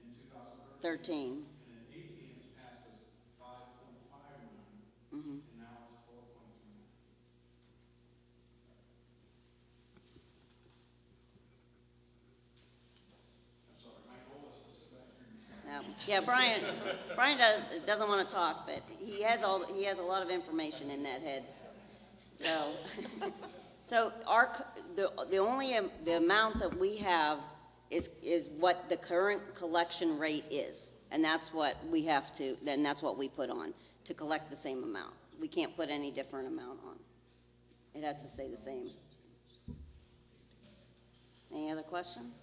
in 2013. 13. And in 18, it was passed as 5.59, Mm-hmm. and now it's 4.39. I'm sorry, my goal is to sit back here. No. Yeah, Brian doesn't want to talk, but he has a lot of information in that head. So, the amount that we have is what the current collection rate is, and that's what we have to. Then that's what we put on to collect the same amount. We can't put any different amount on. It has to stay the same. Any other questions?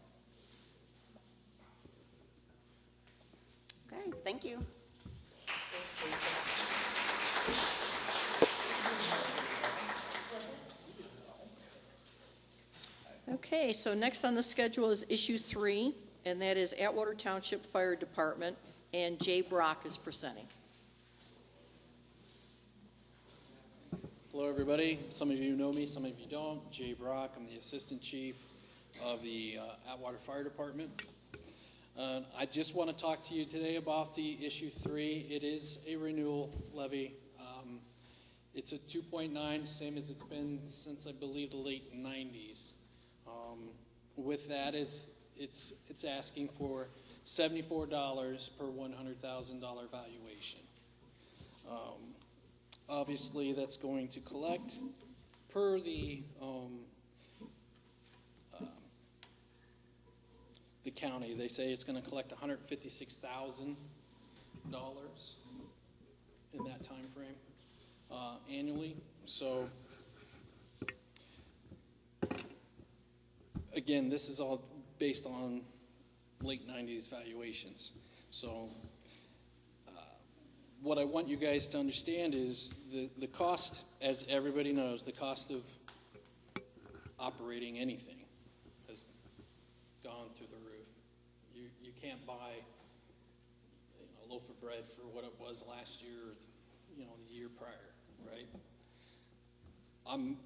Okay, thank you. Okay, so next on the schedule is issue 3, and that is Atwater Township Fire Department, and Jay Brock is presenting. Hello, everybody. Some of you know me, some of you don't. Jay Brock, I'm the Assistant Chief of the Atwater Fire Department. I just want to talk to you today about the issue 3. It is a renewal levy. It's a 2.9, same as it's been since I believe the late 90s. With that, it's asking for $74 per $100,000 valuation. Obviously, that's going to collect per the county. They say it's going to collect $156,000 in that time frame annually. So again, this is all based on late 90s valuations. So what I want you guys to understand is the cost, as everybody knows, the cost of operating anything has gone through the roof. You can't buy a loaf of bread for what it was last year or the year prior, right?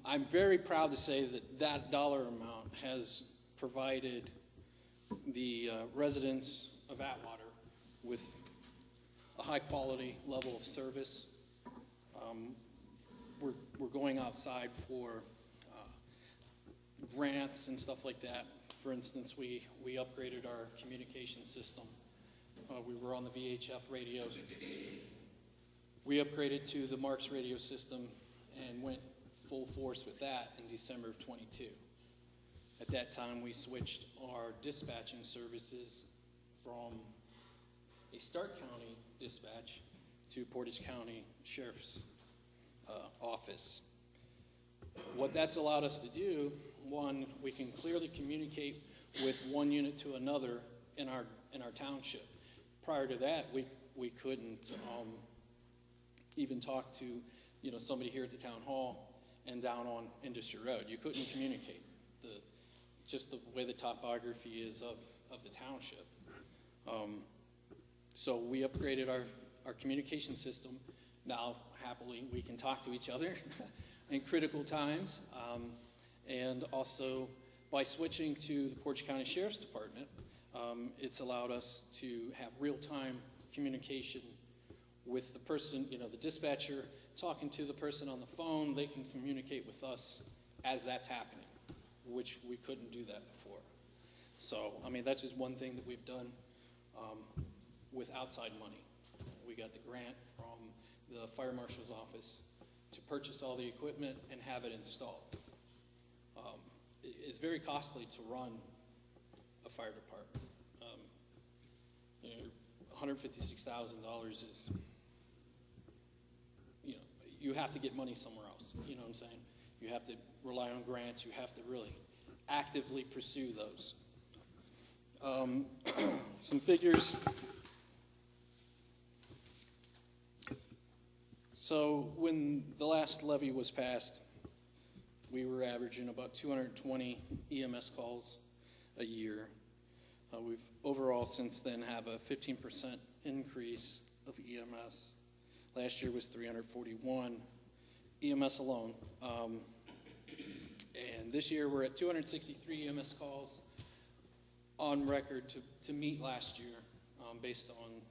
I'm very proud to say that dollar amount has provided the residents of Atwater with a high quality level of service. We're going outside for grants and stuff like that. For instance, we upgraded our communication system. We were on the VHF radios. We upgraded to the Marks radio system and went full force with that in December of 22. At that time, we switched our dispatching services from a Stark County dispatch to Portage County Sheriff's Office. What that's allowed us to do, one, we can clearly communicate with one unit to another in our township. Prior to that, we couldn't even talk to somebody here at the town hall and down on Industry Road. You couldn't communicate. Just the way the topography is of the township. So we upgraded our communication system. Now, happily, we can talk to each other in critical times. And also, by switching to the Portage County Sheriff's Department, it's allowed us to have real-time communication with the person, the dispatcher, talking to the person on the phone. They can communicate with us as that's happening, which we couldn't do that before. So, that's just one thing that we've done with outside money. We got the grant from the Fire Marshal's office to purchase all the equipment and have it installed. It's very costly to run a fire department. $156,000 is, you have to get money somewhere else. You know what I'm saying? You have to rely on grants. You have to really actively pursue those. Some figures. So when the last levy was passed, we were averaging about 220 EMS calls a year. We've overall since then have a 15% increase of EMS. Last year was 341 EMS alone. And this year we're at 263 EMS calls on record to meet last year based on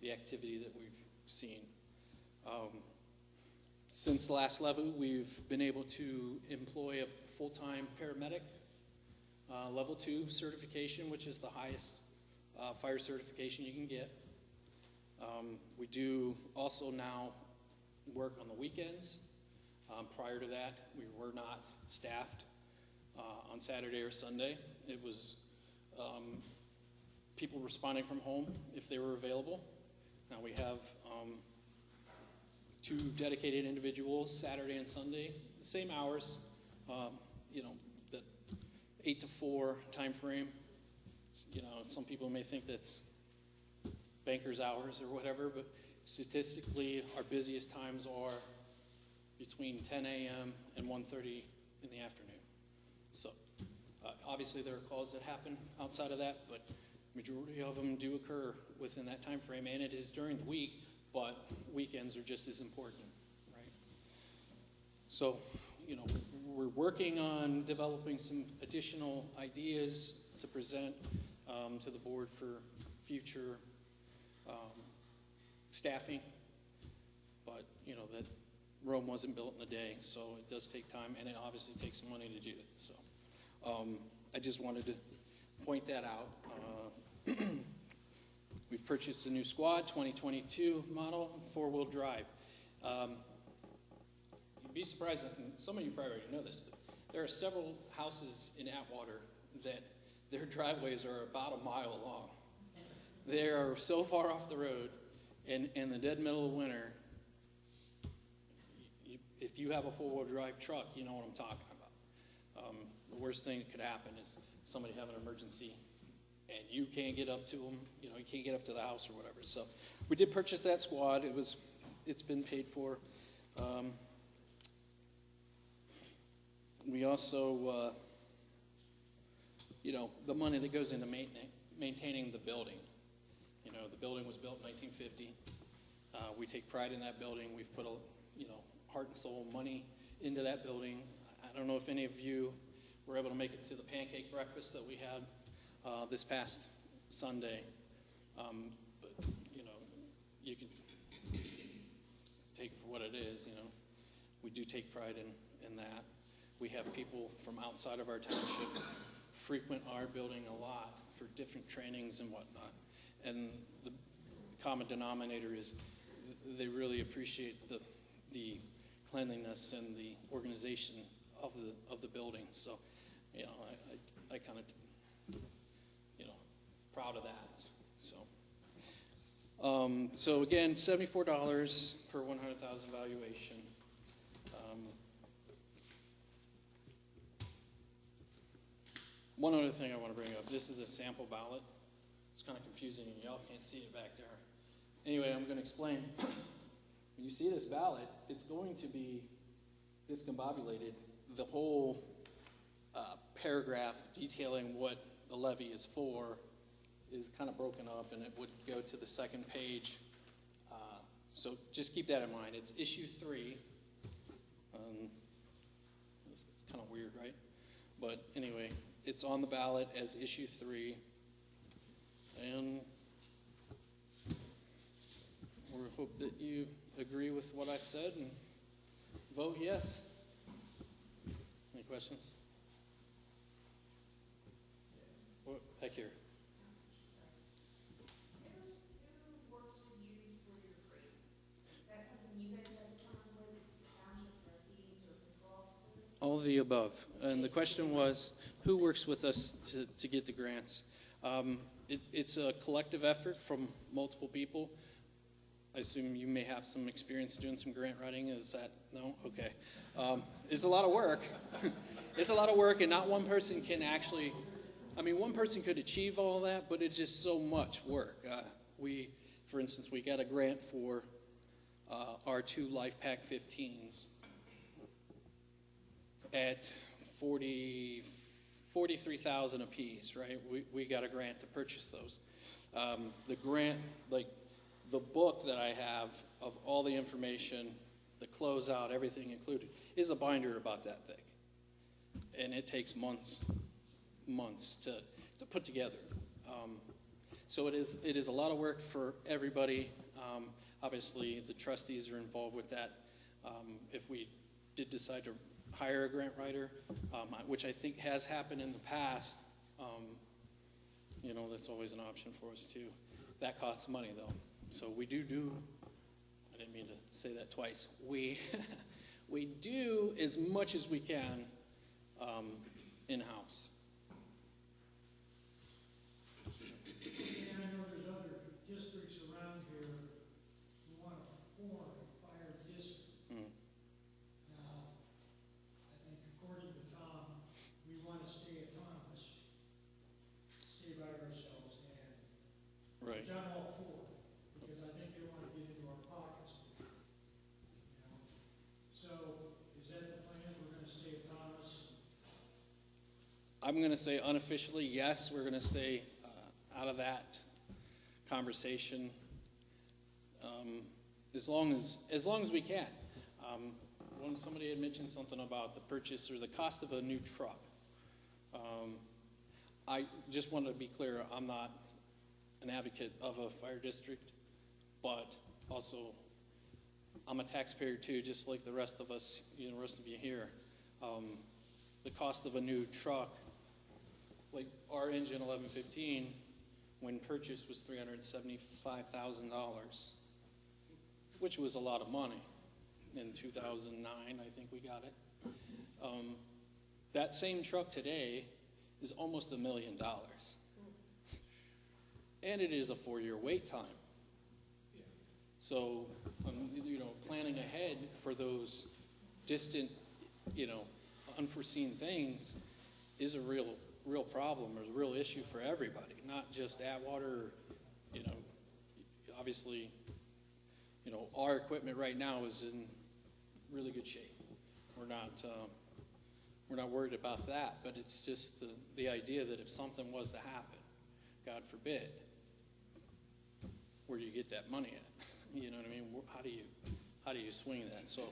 the activity that we've seen. Since the last levy, we've been able to employ a full-time paramedic, level 2 certification, which is the highest fire certification you can get. We do also now work on the weekends. Prior to that, we were not staffed on Saturday or Sunday. It was people responding from home if they were available. Now we have 2 dedicated individuals Saturday and Sunday, same hours, you know, the 8 to 4 time frame. You know, some people may think that's banker's hours or whatever, but statistically our busiest times are between 10 a.m. and 1:30 in the afternoon. So obviously there are calls that happen outside of that, but majority of them do occur within that time frame, and it is during the week, but weekends are just as important, right? So, you know, we're working on developing some additional ideas to present to the board for future staffing, but, you know, that Rome wasn't built in a day, so it does take time, and it obviously takes money to do it. So I just wanted to point that out. We've purchased a new squad, 2022 model, 4-wheel drive. You'd be surprised, and some of you probably already know this, but there are several houses in Atwater that their driveways are about a mile long. They are so far off the road, and in the dead middle of winter, if you have a 4-wheel drive truck, you know what I'm talking about. The worst thing that could happen is somebody have an emergency and you can't get up to them, you know, you can't get up to the house or whatever. So we did purchase that squad. It's been paid for. We also, you know, the money that goes into maintaining the building. You know, the building was built in 1950. We take pride in that building. We've put you know, heart and soul money into that building. I don't know if any of you were able to make it to the pancake breakfast that we had this past Sunday, but you know, you can take it for what it is. You know, we do take pride in that. We have people from outside of our township frequent our building a lot for different trainings and whatnot, and the common denominator is they really appreciate the cleanliness and the organization of the building. So, you know, I kind of, you know, proud of that. So, so again, $74 per 100,000 valuation. One other thing I want to bring up. This is a sample ballot. It's kind of confusing, and y'all can't see it back there. Anyway, I'm going to explain. When you see this ballot, it's going to be discombobulated. The whole paragraph detailing what the levy is for is kind of broken up, and it would go to the second page. So just keep that in mind. It's issue 3. It's kind of weird, right? But anyway, it's on the ballot as issue 3. And we hope that you agree with what I've said and vote yes. Any questions? What, back here. Who works with you for your grades? Is that something you guys have to come up with, is the township trustees or fiscal officer? All of the above. And the question was, who works with us to get the grants? It's a collective effort from multiple people. I assume you may have some experience doing some grant writing. Is that, no? Okay. It's a lot of work. It's a lot of work, and not one person can actually, I mean, one person could achieve all that, but it's just so much work. For instance, we got a grant for our 2 Life Pack 15s at $43,000 a piece, right? We got a grant to purchase those. The grant, like the book that I have of all the information, the closeout, everything included, is a binder about that thick. And it takes months to put together. So it is a lot of work for everybody. Obviously, the trustees are involved with that. If we did decide to hire a grant writer, which I think has happened in the past, You know, that's always an option for us too. That costs money though. So we do, I didn't mean to say that twice. We, we do as much as we can in-house. And I know there's other districts around here who want to form a fire district. Mm. Now, I think according to Tom, we want to stay autonomous, stay by ourselves, and Right. which I'm all for, because I think they want to get into our pockets. You know? So, is that the plan? We're going to stay autonomous? I'm going to say unofficially, yes, we're going to stay out of that conversation as long as we can. When somebody had mentioned something about the purchase or the cost of a new truck, I just want to be clear, I'm not an advocate of a fire district, but also I'm a taxpayer too, just like the rest of us, you know, the rest of you here. The cost of a new truck, like our engine 1115, when purchased was $375,000, which was a lot of money. In 2009, I think we got it. That same truck today is almost $1 million. And it is a 4-year wait time. So, you know, planning ahead for those distant, you know, unforeseen things is a real problem, or a real issue for everybody, not just Atwater. You know, obviously, you know, our equipment right now is in really good shape. We're not worried about that, but it's just the idea that if something was to happen, God forbid, where do you get that money at? You know what I mean? How do you swing that? So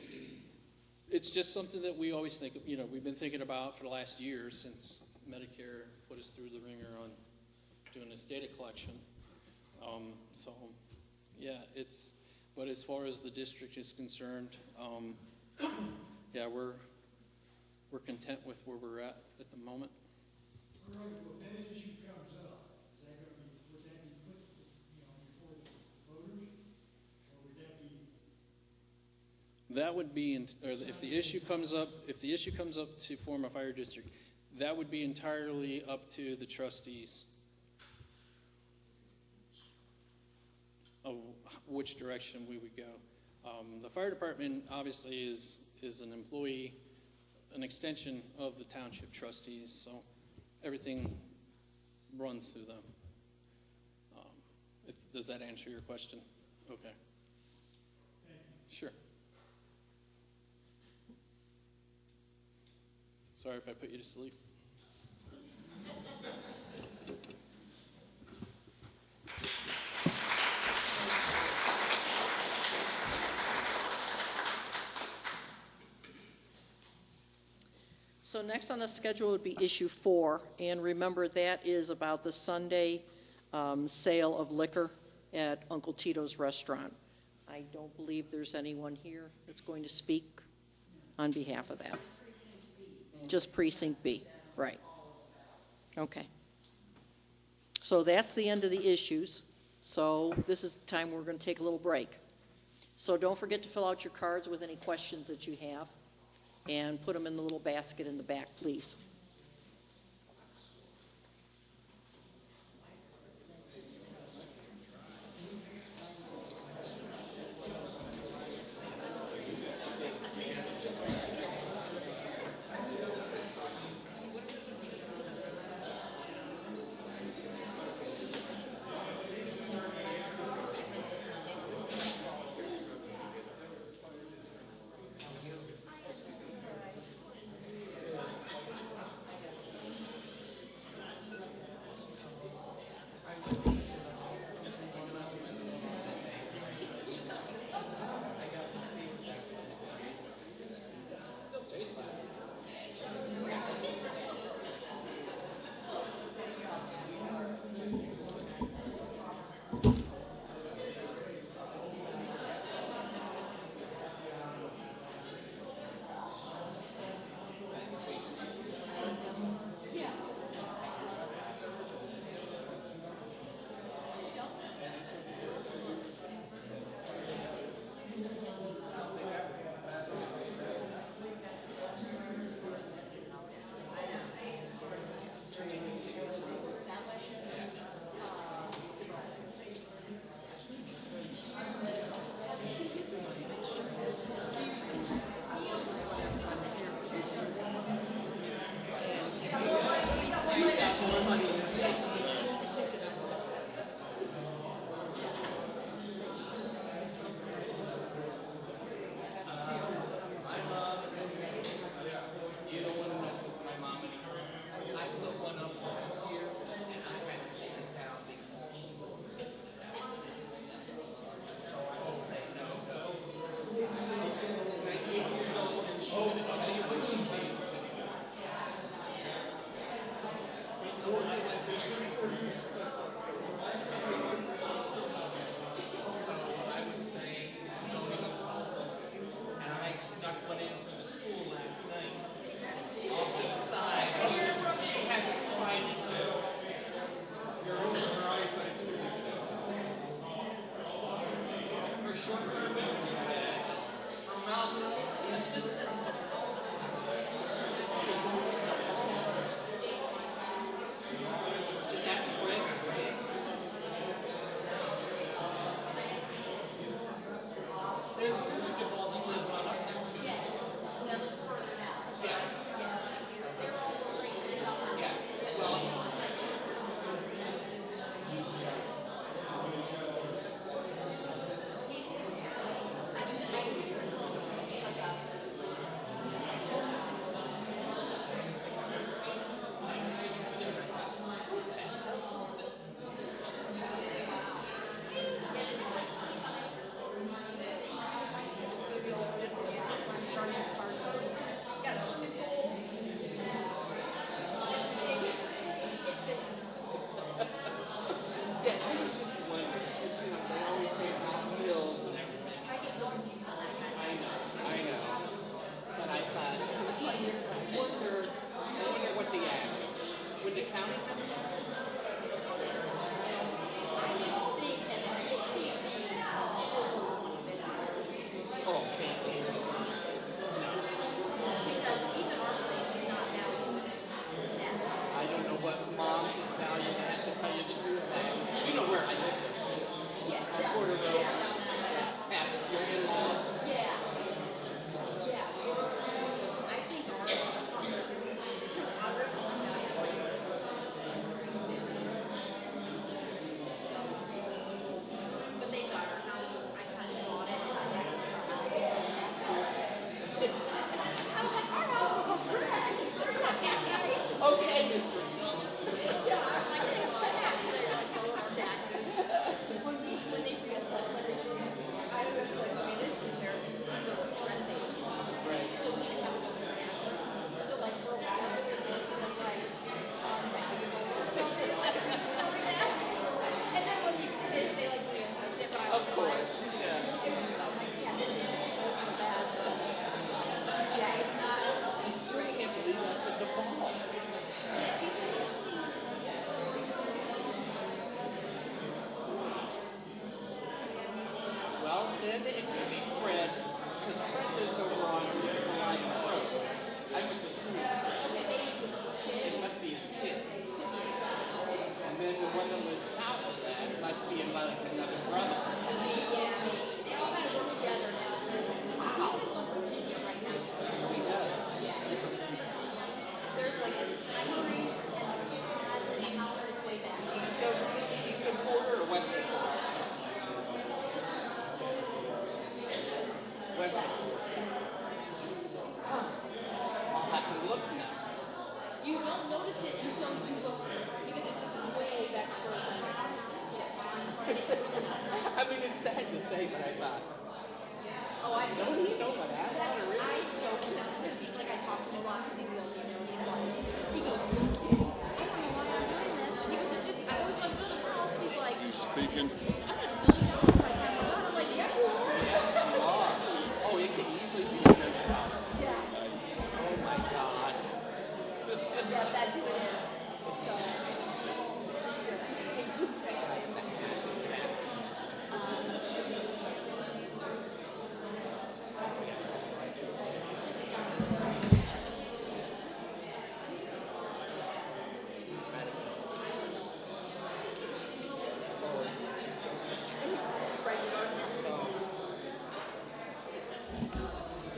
it's just something that we always think, you know, we've been thinking about for the last year since Medicare put us through the ringer on doing this data collection. So yeah, but as far as the district is concerned, yeah, we're content with where we're at the moment. All right, well, if that issue comes up, would that be put, you know, before the voters? Or would that be? That would be, or if the issue comes up to form a fire district, that would be entirely up to the trustees of which direction we would go. The fire department obviously is an employee, an extension of the township trustees, so everything runs through them. Does that answer your question? Okay. Thank you. Sure. Sorry if I put you to sleep. So next on the schedule would be issue 4, and remember that is about the Sunday sale of liquor at Uncle Tito's Restaurant. I don't believe there's anyone here that's going to speak on behalf of that. Just Precinct B, right. Okay. So that's the end of the issues. So this is the time we're going to take a little break. So don't forget to fill out your cards with any questions that you have, and put them in the little basket in the back, please.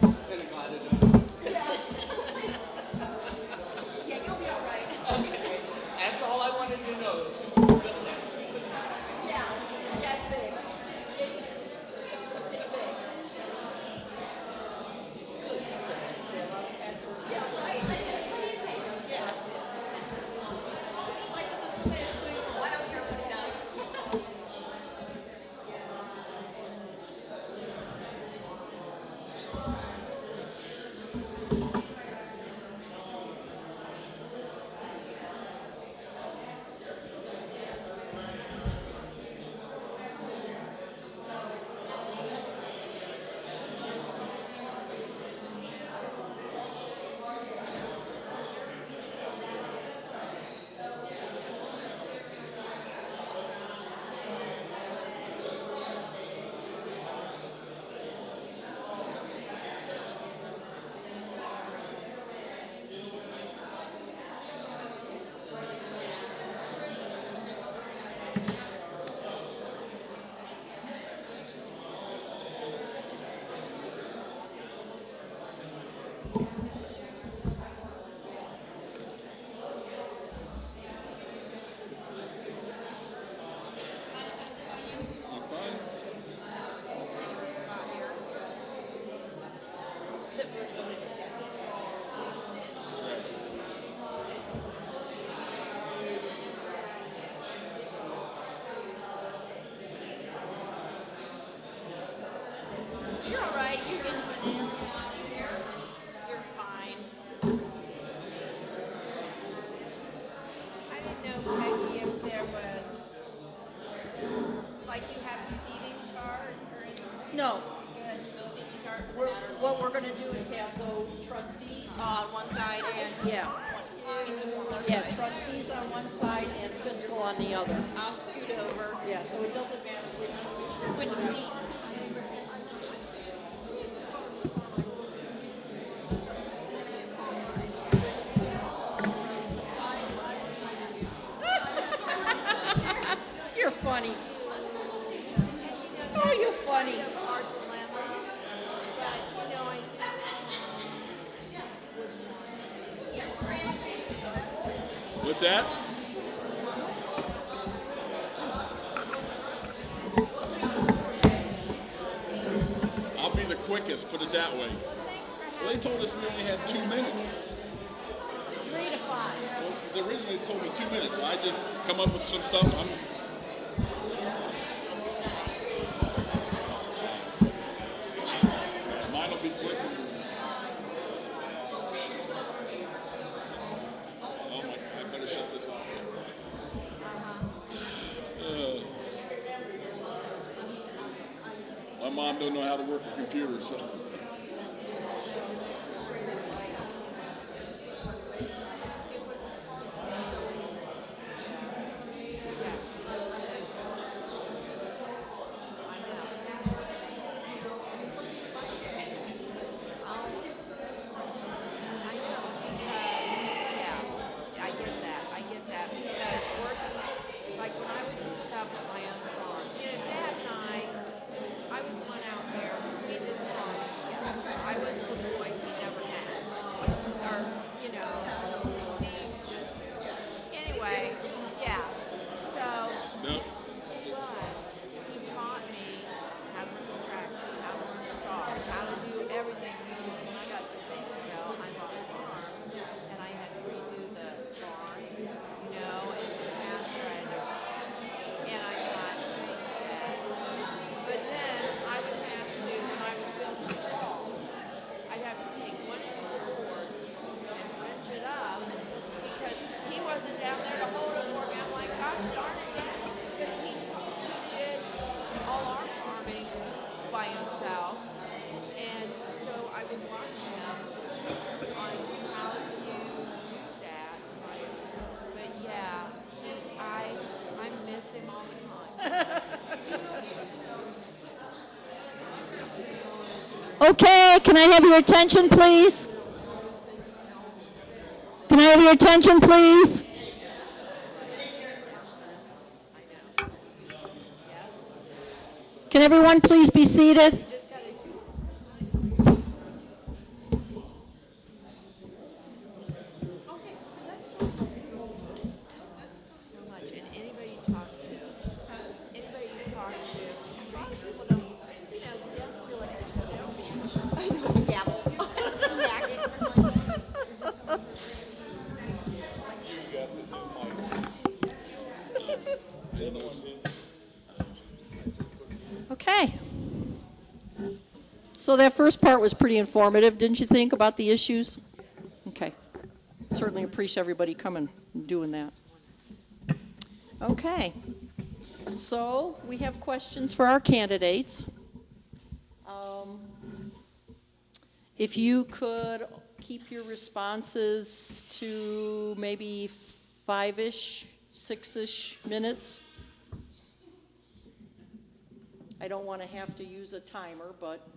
And I'm glad I don't. Yeah, you'll be all right. Okay, that's all I wanted to know. Is who built that stupid house? Yeah, yeah, it's big. It's big. Yeah, right. What do you think? Yeah. Like, this is the best food. I don't care what he does. You're all right. You're getting banana out of here. You're fine. I didn't know, Peggy, if there was, like you have a seating chart or anything. No. Good. What we're going to do is have the trustees on one side and, yeah, trustees on one side and fiscal on the other. I'll scoot over. Yeah, so it doesn't matter which seat. You're funny. Oh, you're funny. Hard dilemma, but, you know, I What's that? I'll be the quickest, put it that way. Well, they told us we only had 2 minutes. 3 to 5. Well, they originally told me 2 minutes, so I just come up with some stuff. Mine will be quick. Oh my, I better shut this off. My mom don't know how to work a computer, so. Okay, can I have your attention, please? Can I have your attention, please? Can everyone please be seated? So that first part was pretty informative, didn't you think, about the issues? Okay. Certainly appreciate everybody coming and doing that. Okay. So we have questions for our candidates. If you could keep your responses to maybe 5-ish, 6-ish minutes. I don't want to have to use a timer, but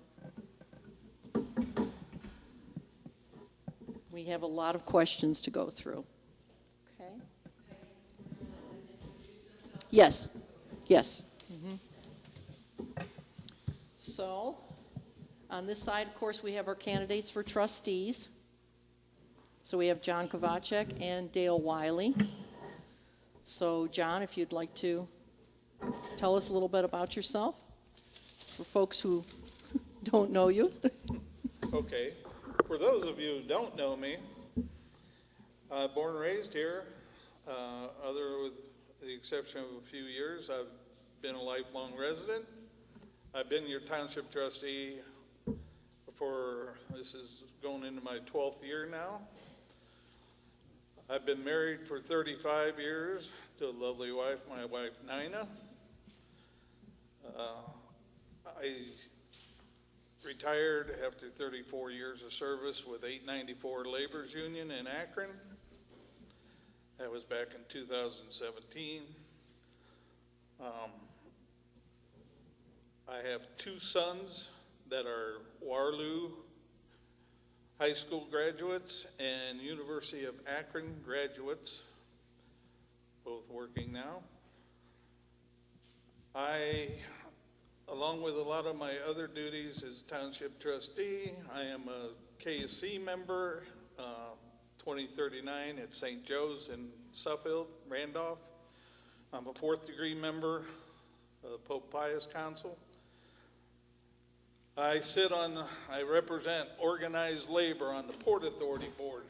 we have a lot of questions to go through. Okay? Yes. Yes. So, on this side, of course, we have our candidates for trustees. So we have John Kovacek and Dale Wiley. So, John, if you'd like to tell us a little bit about yourself for folks who don't know you. Okay. For those of you who don't know me, born and raised here, other with the exception of a few years, I've been a lifelong resident. I've been your township trustee for, this is going into my 12th year now. I've been married for 35 years to a lovely wife, my wife Nina. I retired after 34 years of service with 894 Labor's Union in Akron. That was back in 2017. I have 2 sons that are Waterloo High School graduates and University of Akron graduates, both working now. I, along with a lot of my other duties as township trustee, I am a KSC member, 2039 at St. Joe's in Suffield, Randolph. I'm a 4th degree member of the Pope Pius Council. I represent organized labor on the Port Authority Board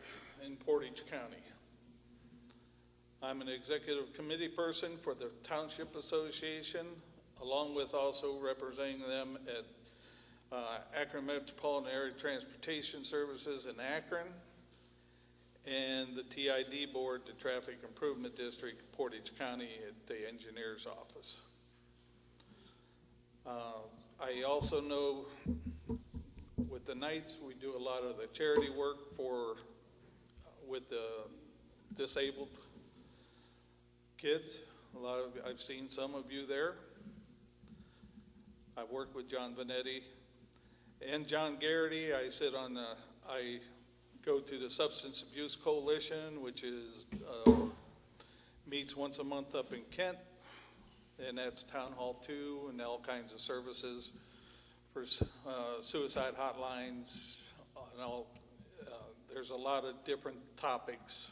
in Portage County. I'm an executive committee person for the Township Association, along with also representing them at Akron Metropolitan Area Transportation Services in Akron, and the TID Board, the Traffic Improvement District, Portage County at the engineer's office. I also know with the Knights, we do a lot of the charity work with the disabled kids. I've seen some of you there. I've worked with John Vanetti and John Garrity. I go to the Substance Abuse Coalition, which meets once a month up in Kent. And that's Town Hall 2 and all kinds of services for suicide hotlines and all. There's a lot of different topics,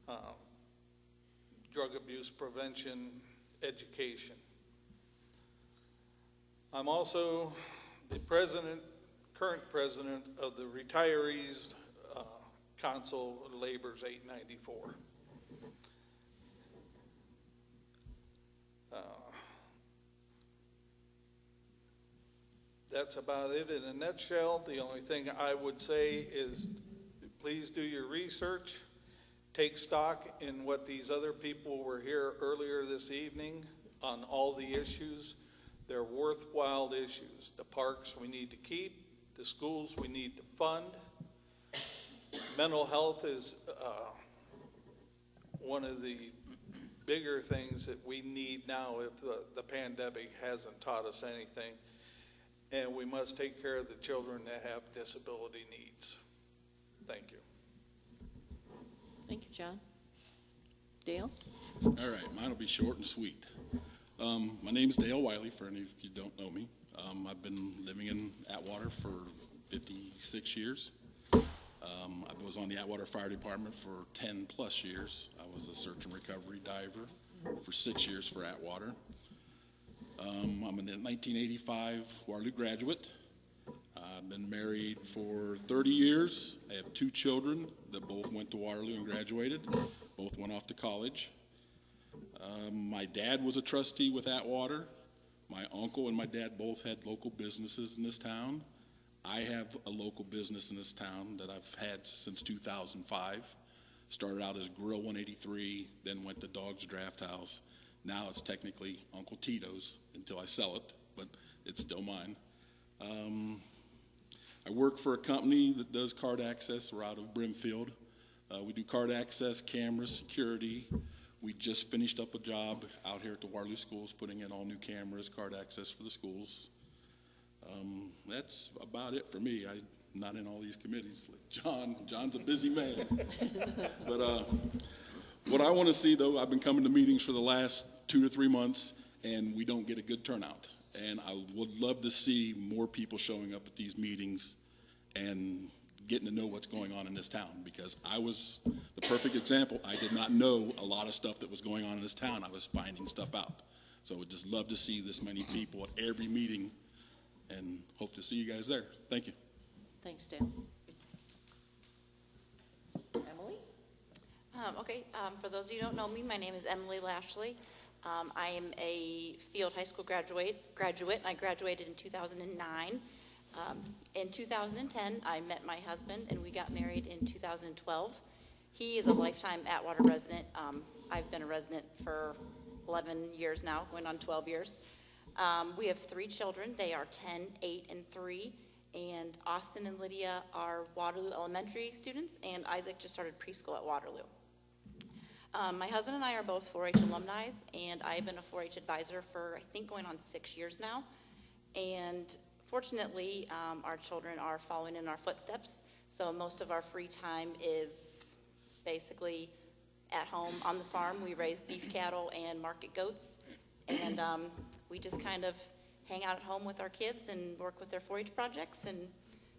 drug abuse prevention, education. I'm also the current president of the Retirees Council of Labor's 894. That's about it in a nutshell. The only thing I would say is please do your research. Take stock in what these other people were here earlier this evening on all the issues. They're worthwhile issues. The parks we need to keep. The schools we need to fund. Mental health is one of the bigger things that we need now if the pandemic hasn't taught us anything. And we must take care of the children that have disability needs. Thank you. Thank you, John. Dale? All right, mine will be short and sweet. My name's Dale Wiley, for any of you who don't know me. I've been living in Atwater for 56 years. I was on the Atwater Fire Department for 10 plus years. I was a search and recovery diver for 6 years for Atwater. I'm a 1985 Waterloo graduate. I've been married for 30 years. I have 2 children that both went to Waterloo and graduated. Both went off to college. My dad was a trustee with Atwater. My uncle and my dad both had local businesses in this town. I have a local business in this town that I've had since 2005. Started out as Grill 183, then went to Dog's Draft House. Now it's technically Uncle Tito's until I sell it, but it's still mine. I work for a company that does card access. We're out of Brimfield. We do card access, cameras, security. We just finished up a job out here at the Waterloo Schools, putting in all new cameras, card access for the schools. That's about it for me. I'm not in all these committees. Like John's a busy man. But what I want to see, though, I've been coming to meetings for the last 2 to 3 months, and we don't get a good turnout. And I would love to see more people showing up at these meetings and getting to know what's going on in this town, because I was the perfect example. I did not know a lot of stuff that was going on in this town. I was finding stuff out. So I would just love to see this many people at every meeting, and hope to see you guys there. Thank you. Thanks, Dan. Emily? For those of you who don't know me, my name is Emily Lashley. I am a Field High School graduate, and I graduated in 2009. In 2010, I met my husband, and we got married in 2012. He is a lifetime Atwater resident. I've been a resident for 11 years now, going on 12 years. We have 3 children. They are 10, 8, and 3. And Austin and Lydia are Waterloo Elementary students, and Isaac just started preschool at Waterloo. My husband and I are both 4-H alumni, and I've been a 4-H advisor for, I think, going on 6 years now. And fortunately, our children are following in our footsteps, so most of our free time is basically at home on the farm. We raise beef cattle and market goats, and we just kind of hang out at home with our kids and work with their 4-H projects, and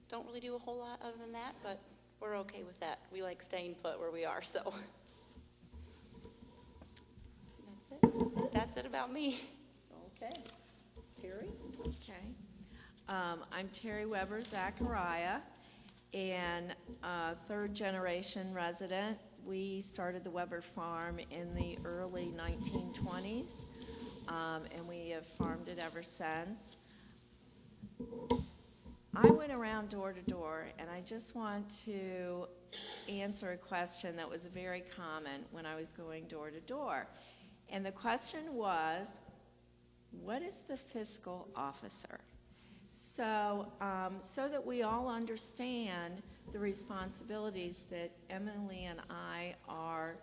don't really do a whole lot other than that, but we're okay with that. We like staying put where we are, so that's it about me. Okay. Terry? Okay. I'm Terry Weber Zachariah, and third-generation resident. We started the Weber Farm in the early 1920s, and we have farmed it ever since. I went around door to door, and I just want to answer a question that was very common when I was going door to door. And the question was, what is the fiscal officer? So, so that we all understand the responsibilities that Emily and I are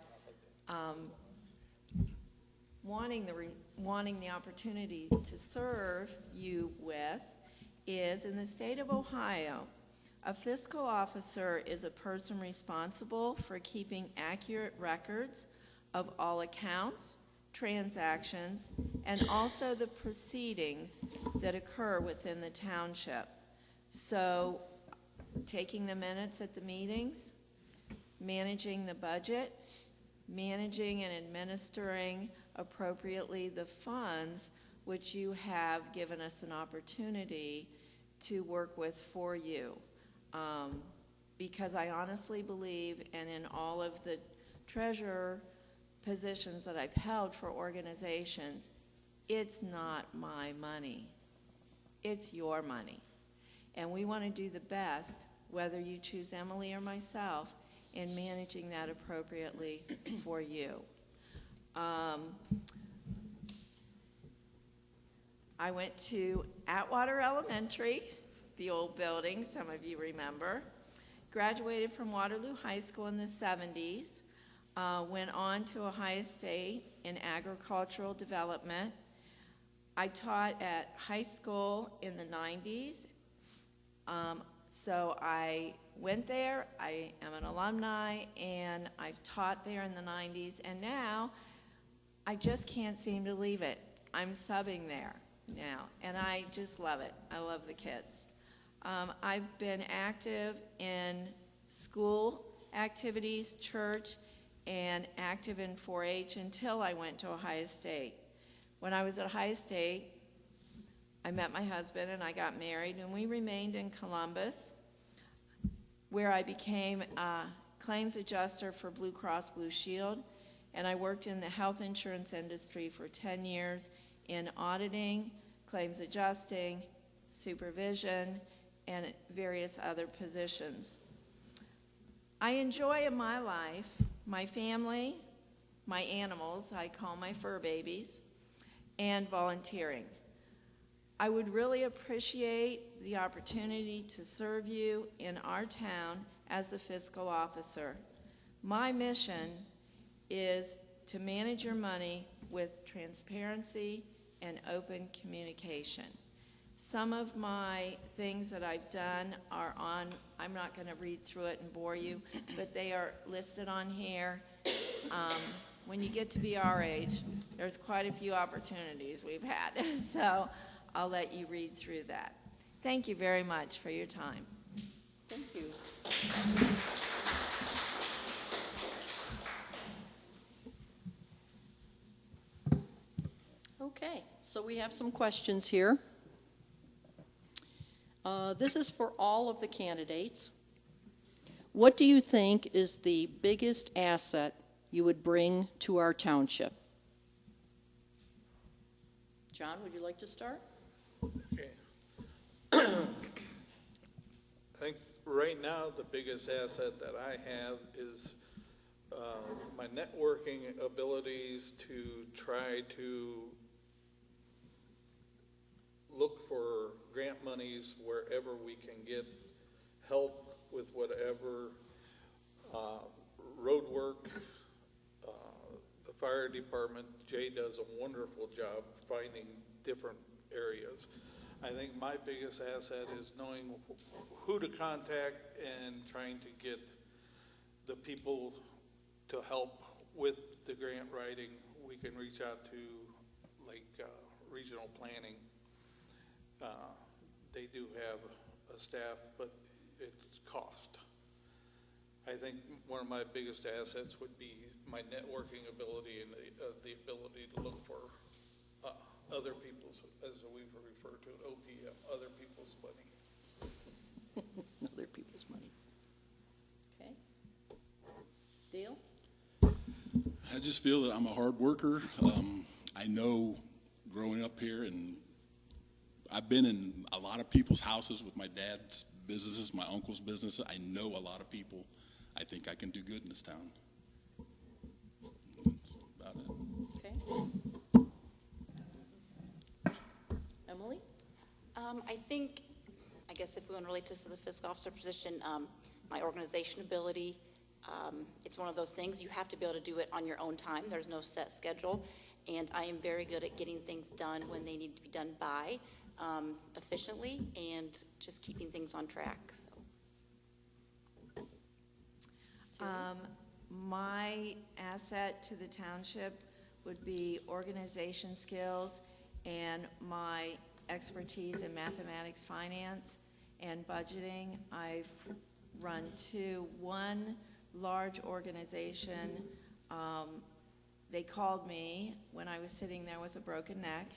wanting the opportunity to serve you with, is in the state of Ohio, a fiscal officer is a person responsible for keeping accurate records of all accounts, transactions, and also the proceedings that occur within the township. So, taking the minutes at the meetings, managing the budget, managing and administering appropriately the funds which you have given us an opportunity to work with for you. Because I honestly believe, and in all of the treasurer positions that I've held for organizations, it's not my money. It's your money. And we want to do the best, whether you choose Emily or myself, in managing that appropriately for you. I went to Atwater Elementary, the old building, some of you remember. Graduated from Waterloo High School in the 70s. Went on to Ohio State in agricultural development. I taught at high school in the 90s. So I went there, I am an alumni, and I've taught there in the 90s, and now I just can't seem to leave it. I'm subbing there now, and I just love it. I love the kids. I've been active in school activities, church, and active in 4-H until I went to Ohio State. When I was at Ohio State, I met my husband and I got married, and we remained in Columbus, where I became a claims adjuster for Blue Cross Blue Shield, and I worked in the health insurance industry for 10 years in auditing, claims adjusting, supervision, and various other positions. I enjoy in my life my family, my animals, I call my fur babies, and volunteering. I would really appreciate the opportunity to serve you in our town as a fiscal officer. My mission is to manage your money with transparency and open communication. Some of my things that I've done are on, I'm not going to read through it and bore you, but they are listed on here. When you get to be our age, there's quite a few opportunities we've had, so I'll let you read through that. Thank you very much for your time. Thank you. Okay, so we have some questions here. This is for all of the candidates. What do you think is the biggest asset you would bring to our township? John, would you like to start? Okay. I think right now the biggest asset that I have is my networking abilities to try to look for grant monies wherever we can get help with whatever road work. The fire department, Jay does a wonderful job finding different areas. I think my biggest asset is knowing who to contact and trying to get the people to help with the grant writing. We can reach out to like regional planning. They do have a staff, but it's cost. I think one of my biggest assets would be my networking ability and the ability to look for other people's, as we refer to it, OPM, other people's money. Other people's money. Okay. Dale? I just feel that I'm a hard worker. I know growing up here, and I've been in a lot of people's houses with my dad's businesses, my uncle's business. I know a lot of people. I think I can do good in this town. That's about it. Okay. Emily? I guess if we want to relate this to the fiscal officer position, my organization ability, it's one of those things you have to be able to do it on your own time. There's no set schedule, and I am very good at getting things done when they need to be done by, efficiently, and just keeping things on track. So. My asset to the township would be organization skills and my expertise in mathematics, finance, and budgeting. I've run one large organization. They called me when I was sitting there with a broken neck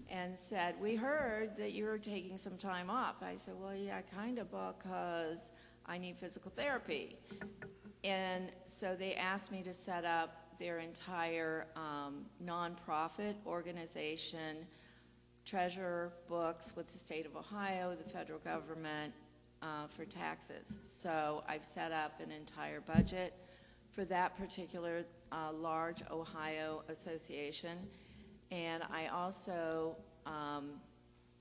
and said, "We heard that you were taking some time off." I said, "Well, yeah, kind of, because I need physical therapy." And so they asked me to set up their entire nonprofit organization, treasure books with the state of Ohio, the federal government, for taxes. So I've set up an entire budget for that particular large Ohio association. And I also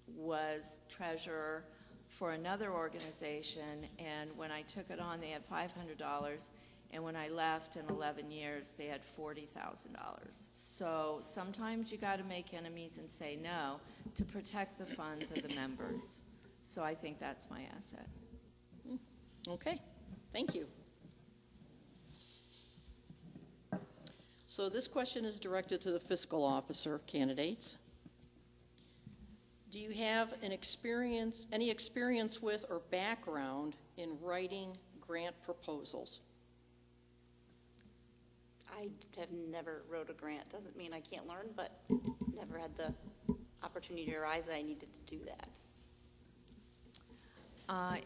was treasurer for another organization, and when I took it on, they had $500, and when I left in 11 years, they had $40,000. So sometimes you got to make enemies and say no to protect the funds of the members. So I think that's my asset. Okay, thank you. So this question is directed to the fiscal officer candidates. Do you have any experience with or background in writing grant proposals? I have never wrote a grant. Doesn't mean I can't learn, but never had the opportunity to arise that I needed to do that.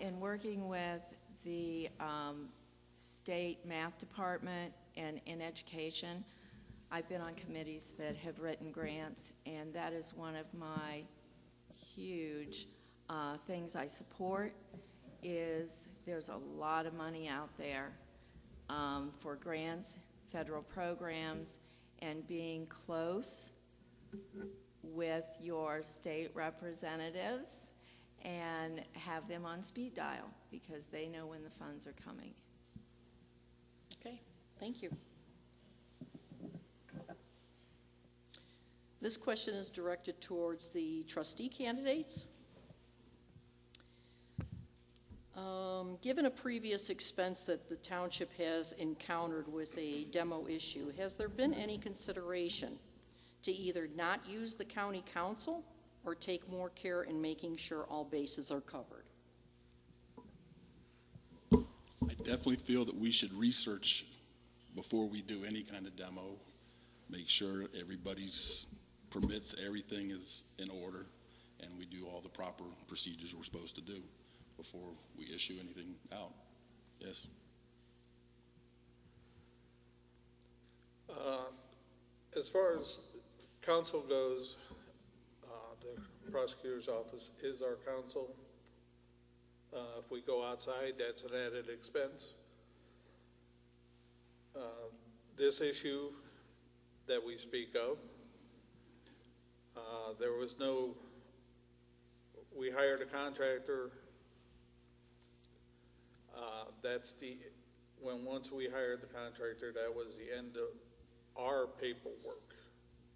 In working with the state math department and in education, I've been on committees that have written grants, and that is one of my huge things I support is there's a lot of money out there for grants, federal programs, and being close with your state representatives and have them on speed dial because they know when the funds are coming. Okay, thank you. This question is directed towards the trustee candidates. Given a previous expense that the township has encountered with a demo issue, has there been any consideration to either not use the county council or take more care in making sure all bases are covered? I definitely feel that we should research before we do any kind of demo, make sure everybody's permits, everything is in order, and we do all the proper procedures we're supposed to do before we issue anything out. Yes. As far as council goes, the prosecutor's office is our council. If we go outside, that's an added expense. This issue that we speak of, there was no, we hired a contractor. Once we hired the contractor, that was the end of our paperwork.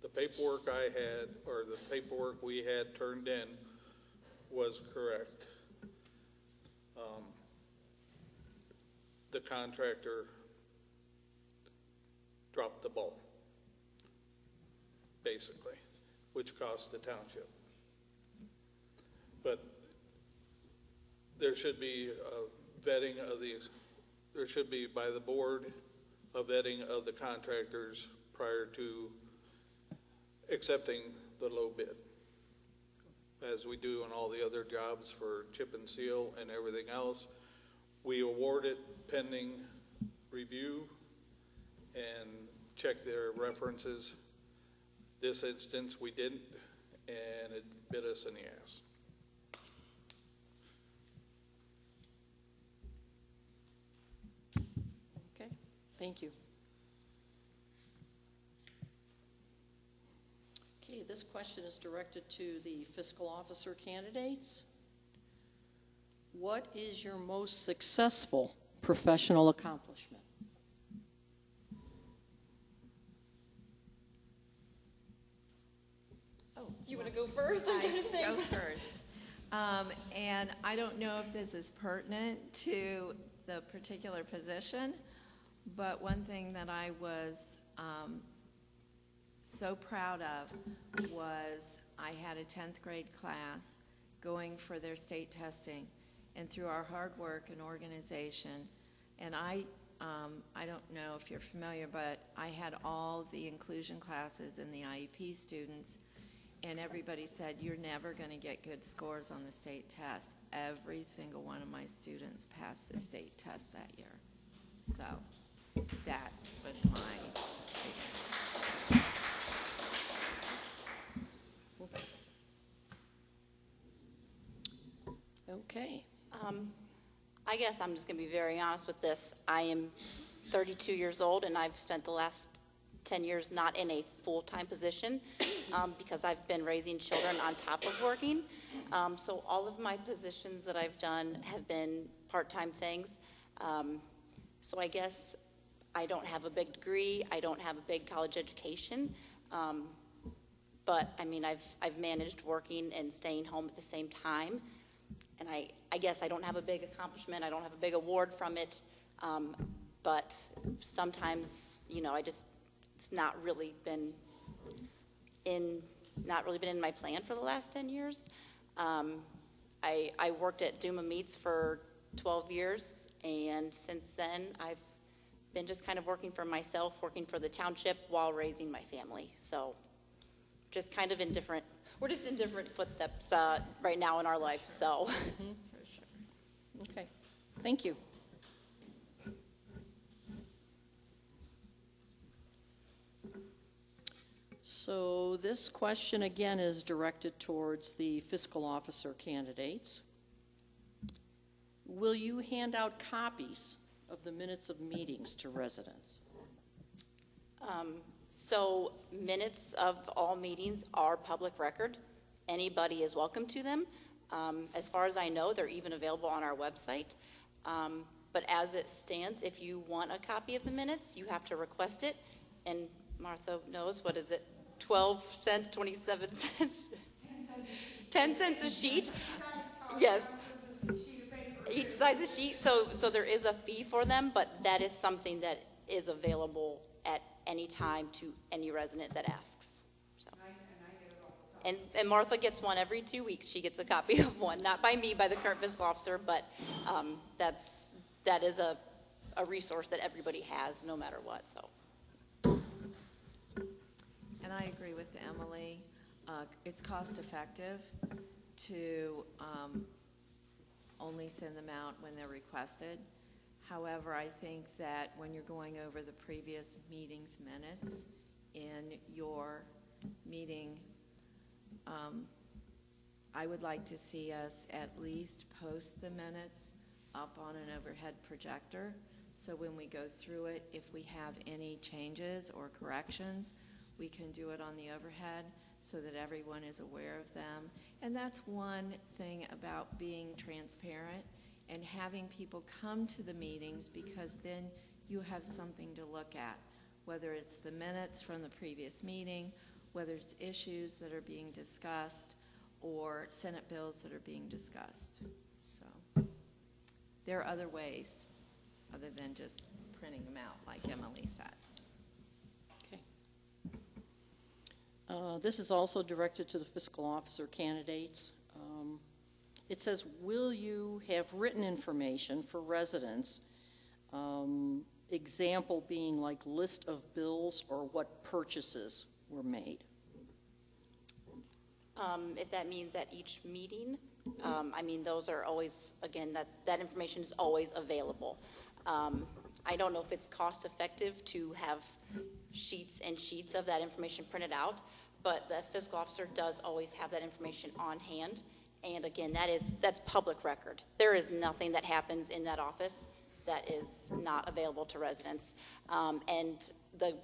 The paperwork I had, or the paperwork we had turned in was correct. The contractor dropped the ball, basically, which cost the township. But there should be a vetting of there should be by the board a vetting of the contractors prior to accepting the low bid, as we do on all the other jobs for chip and seal and everything else. We award it pending review and check their references. This instance we didn't, and it bit us in the ass. Okay, thank you. Okay, this question is directed to the fiscal officer candidates. What is your most successful professional accomplishment? Oh, you want to go first? I'm trying to think. Go first. And I don't know if this is pertinent to the particular position, but one thing that I was so proud of was I had a 10th grade class going for their state testing, and through our hard work and organization, and I don't know if you're familiar, but I had all the inclusion classes and the IEP students, and everybody said, you're never going to get good scores on the state test. Every single one of my students passed the state test that year. So that was my biggest. Okay. I guess I'm just going to be very honest with this. I am 32 years old, and I've spent the last 10 years not in a full-time position because I've been raising children on top of working. So all of my positions that I've done have been part-time things. So I guess I don't have a big degree. I don't have a big college education. But, I mean, I've managed working and staying home at the same time. And I guess I don't have a big accomplishment. I don't have a big award from it. But sometimes, you know, it's not really been in my plan for the last 10 years. I worked at Duma Meats for 12 years, and since then I've been just kind of working for myself, working for the township while raising my family. So just kind of we're just in different footsteps right now in our life, so. Mm-hmm. For sure. Okay, thank you. So So this question again is directed towards the fiscal officer candidates. Will you hand out copies of the minutes of meetings to residents? So minutes of all meetings are public record. Anybody is welcome to them. As far as I know, they're even available on our website. But as it stands, if you want a copy of the minutes, you have to request it. And Martha knows, what is it, 12 cents, 27 cents? 10 cents a sheet? Yes. Each side's a sheet, so there is a fee for them, but that is something that is available at any time to any resident that asks. So. And Martha gets one every 2 weeks. She gets a copy of one, not by me, by the current fiscal officer, but that is a resource that everybody has, no matter what. So. And I agree with Emily. It's cost effective to only send them out when they're requested. However, I think that when you're going over the previous meeting's minutes in your meeting, I would like to see us at least post the minutes up on an overhead projector, so when we go through it, if we have any changes or corrections, we can do it on the overhead so that everyone is aware of them. And that's one thing about being transparent and having people come to the meetings, because then you have something to look at, whether it's the minutes from the previous meeting, whether it's issues that are being discussed, or Senate bills that are being discussed. So there are other ways other than just printing them out, like Emily said. This is also directed to the fiscal officer candidates. It says, will you have written information for residents, example being like list of bills or what purchases were made? If that means at each meeting, I mean, those are always, again, that information is always available. I don't know if it's cost effective to have sheets and sheets of that information printed out, but the fiscal officer does always have that information on hand. And again, that's public record. There is nothing that happens in that office that is not available to residents. And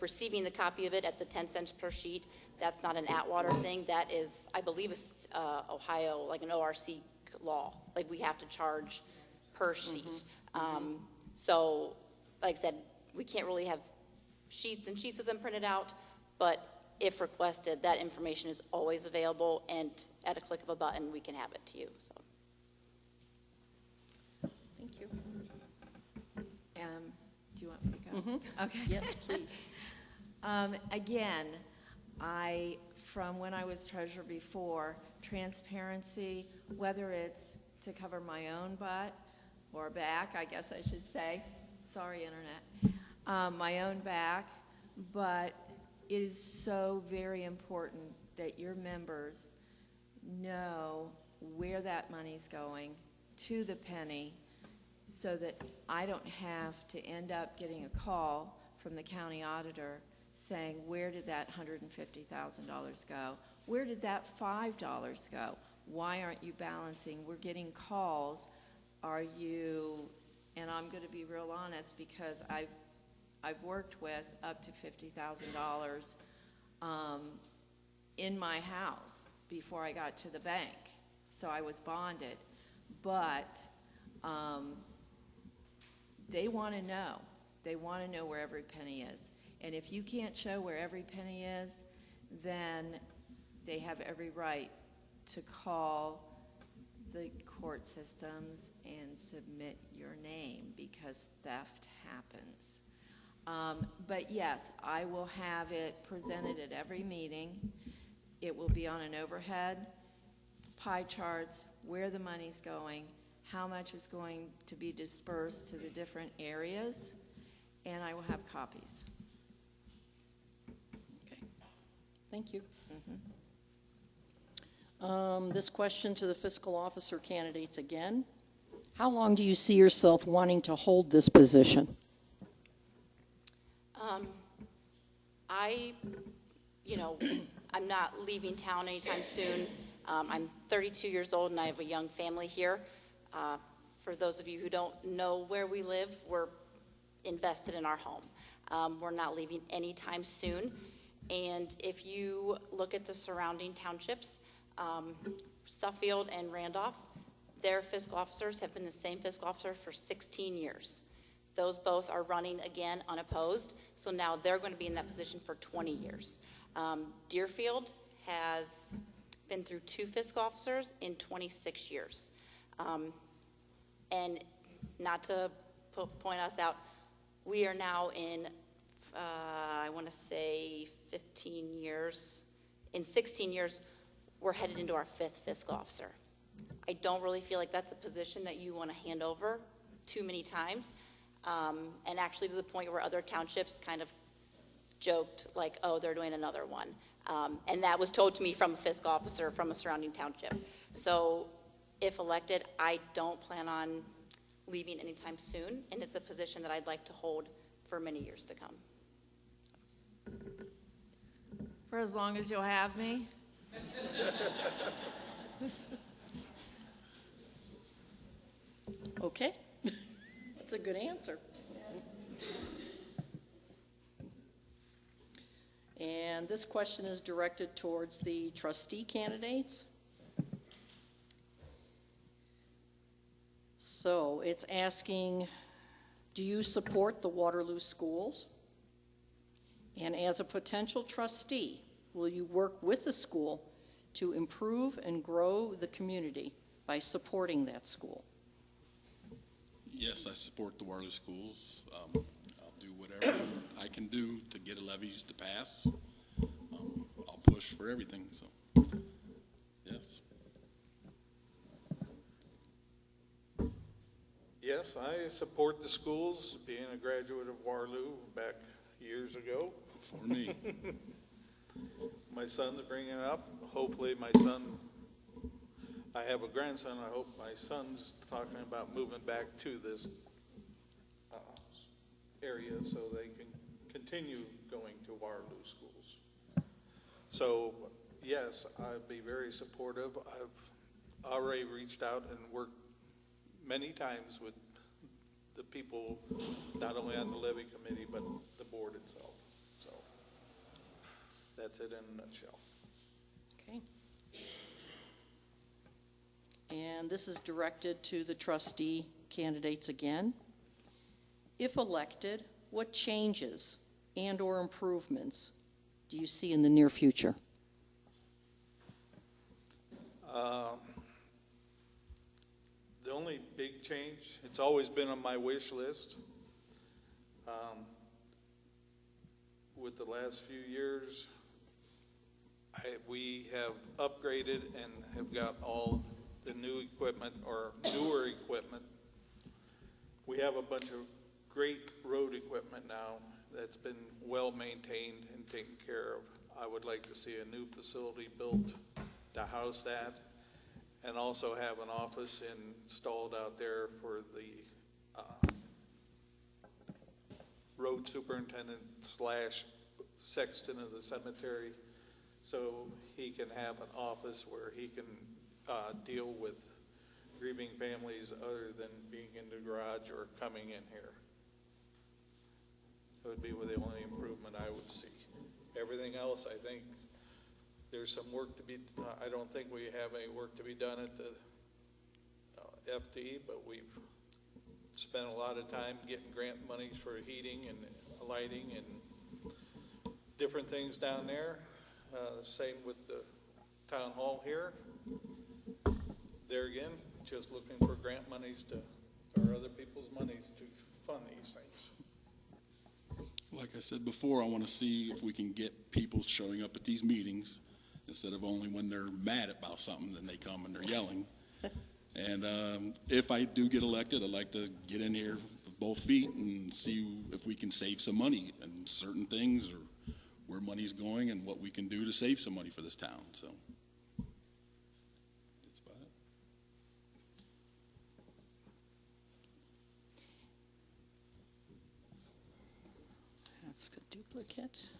receiving the copy of it at the 10 cents per sheet, that's not an Atwater thing. That is, I believe, it's Ohio, like an ORC law. Like, we have to charge per sheet. So, like I said, we can't really have sheets and sheets of them printed out, but if requested, that information is always available, and at a click of a button, we can have it to you. So. Thank you. Do you want me to go? Okay. Yes, please. Again, from when I was treasurer before, transparency, whether it's to cover my own butt or back, I guess I should say. Sorry, Internet. My own back, but it is so very important that your members know where that money's going to the penny, so that I don't have to end up getting a call from the county auditor saying, where did that $150,000 go? Where did that $5 go? Why aren't you balancing? We're getting calls. Are you, and I'm going to be real honest, because I've worked with up to $50,000 in my house before I got to the bank. So I was bonded. But they want to know. They want to know where every penny is. And if you can't show where every penny is, then they have every right to call the court systems and submit your name, because theft happens. But yes, I will have it presented at every meeting. It will be on an overhead, pie charts, where the money's going, how much is going to be dispersed to the different areas, and I will have copies. Okay. Thank you. This question to the fiscal officer candidates again. How long do you see yourself wanting to hold this position? I'm not leaving town anytime soon. I'm 32 years old and I have a young family here. For those of you who don't know where we live, we're invested in our home. We're not leaving anytime soon. And if you look at the surrounding townships, Suffield and Randolph, their fiscal officers have been the same fiscal officer for 16 years. Those both are running again unopposed, so now they're going to be in that position for 20 years. Deerfield has been through 2 fiscal officers in 26 years. And not to point us out, we are now in, I want to say 15 years. In 16 years, we're headed into our 5th fiscal officer. I don't really feel like that's a position that you want to hand over too many times. And actually to the point where other townships kind of joked like, oh, they're doing another one. And that was told to me from a fiscal officer from a surrounding township. So if elected, I don't plan on leaving anytime soon, and it's a position that I'd like to hold for many years to come. For as long as you'll have me. Okay, that's a good answer. And this question is directed towards the trustee candidates. So it's asking, do you support the Waterloo schools? And as a potential trustee, will you work with the school to improve and grow the community by supporting that school? Yes, I support the Waterloo schools. I'll do whatever I can do to get levies to pass. I'll push for everything, so, yes. Yes, I support the schools, being a graduate of Waterloo back years ago. For me. My son's bringing it up. Hopefully my son, I have a grandson, I hope my son's talking about moving back to this area so they can continue going to Waterloo schools. So, yes, I'd be very supportive. I've already reached out and worked many times with the people, not only on the levy committee, but the board itself. So, that's it in a nutshell. Okay. And this is directed to the trustee candidates again. If elected, what changes and or improvements do you see in the near future? The only big change, it's always been on my wish list. With the last few years, we have upgraded and have got all the new equipment or newer equipment. We have a bunch of great road equipment now that's been well maintained and taken care of. I would like to see a new facility built to house that, and also have an office installed out there for the road superintendent / sexton of the cemetery, so he can have an office where he can deal with grieving families other than being in the garage or coming in here. That would be the only improvement I would see. Everything else, I think there's some work to be, I don't think we have any work to be done at the FD, but we've spent a lot of time getting grant monies for heating and lighting and different things down there. Same with the town hall here. There again, just looking for grant monies or other people's monies to fund these things. Like I said before, I want to see if we can get people showing up at these meetings instead of only when they're mad about something, then they come and they're yelling. And if I do get elected, I'd like to get in here with both feet and see if we can save some money and certain things, or where money's going and what we can do to save some money for this town. So that's about it. That's a duplicate.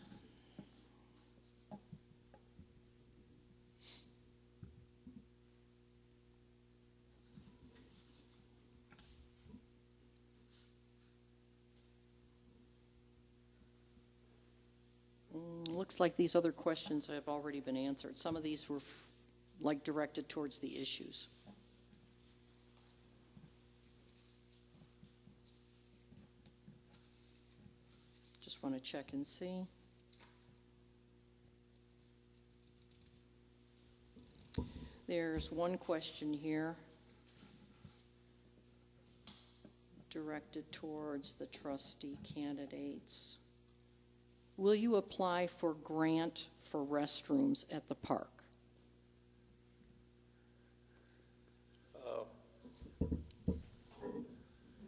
looks like these other questions have already been answered. Some of these were like directed towards the issues. Just want to check and see. There's one question here directed towards the trustee candidates. Will you apply for grant for restrooms at the park?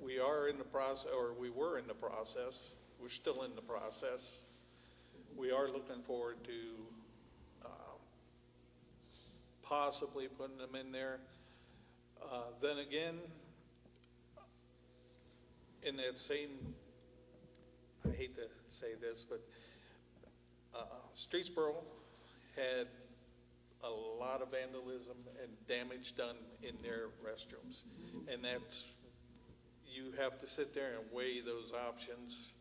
We are in the process, or we were in the process. We're still in the process. We are looking forward to possibly putting them in there. Then again, in that same, I hate to say this, but Streetsboro had a lot of vandalism and damage done in their restrooms. And that's, you have to sit there and weigh those options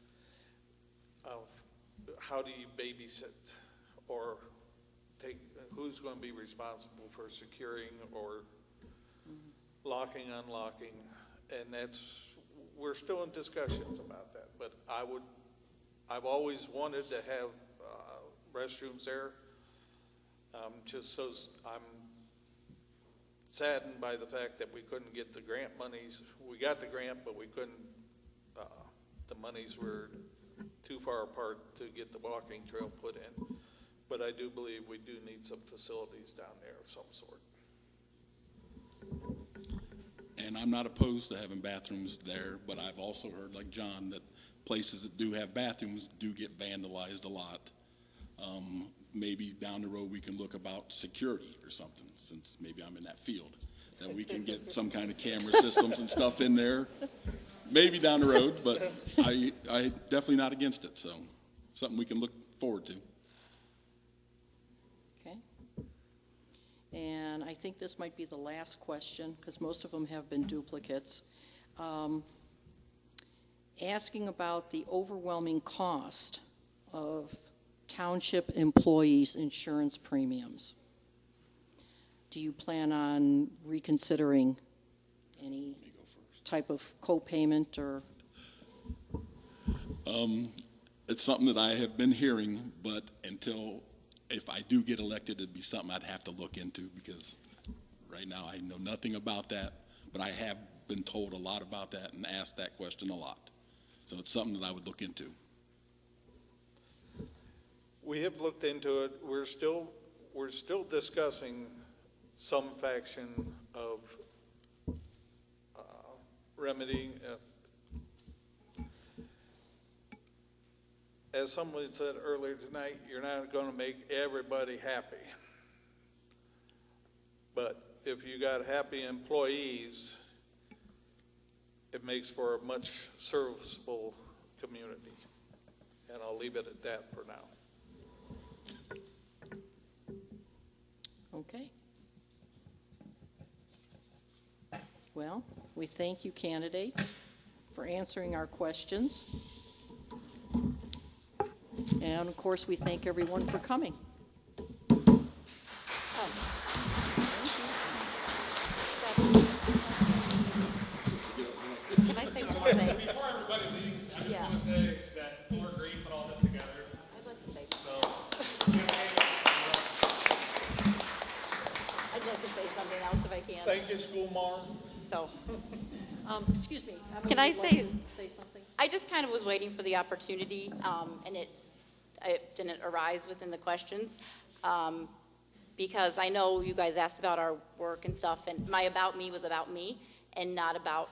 of how do you babysit, or take, who's going to be responsible for securing or locking, unlocking, and that's, we're still in discussions about that. But I've always wanted to have restrooms there. Just so I'm saddened by the fact that we couldn't get the grant monies. We got the grant, but we couldn't. The monies were too far apart to get the walking trail put in. But I do believe we do need some facilities down there of some sort. And I'm not opposed to having bathrooms there, but I've also heard, like John, that places that do have bathrooms do get vandalized a lot. Maybe down the road we can look about security or something, since maybe I'm in that field, that we can get some kind of camera systems and stuff in there. Maybe down the road, but I definitely not against it, so something we can look forward to. Okay. And I think this might be the last question, because most of them have been duplicates. Asking about the overwhelming cost of township employees' insurance premiums. Do you plan on reconsidering any type of co-payment or? It's something that I have been hearing, but if I do get elected, it'd be something I'd have to look into, because right now I know nothing about that, but I have been told a lot about that and asked that question a lot. So it's something that I would look into. We have looked into it. We're still discussing some faction of remedying. As someone said earlier tonight, you're not going to make everybody happy. But if you got happy employees, it makes for a much serviceable community. And I'll leave it at that for now. Okay. Well, we thank you, candidates, for answering our questions. And of course, we thank everyone for coming. Can I say one more thing? Before everybody leaves, I just want to say that Moore Green put all this together. I'd like to say something. I'd like to say something else if I can. Thank you, School Mom. So, excuse me. Can I would like say to say something? I just kind of was waiting for the opportunity, and it didn't arise within the questions, because I know you guys asked about our work and stuff, and my about me was about me and not about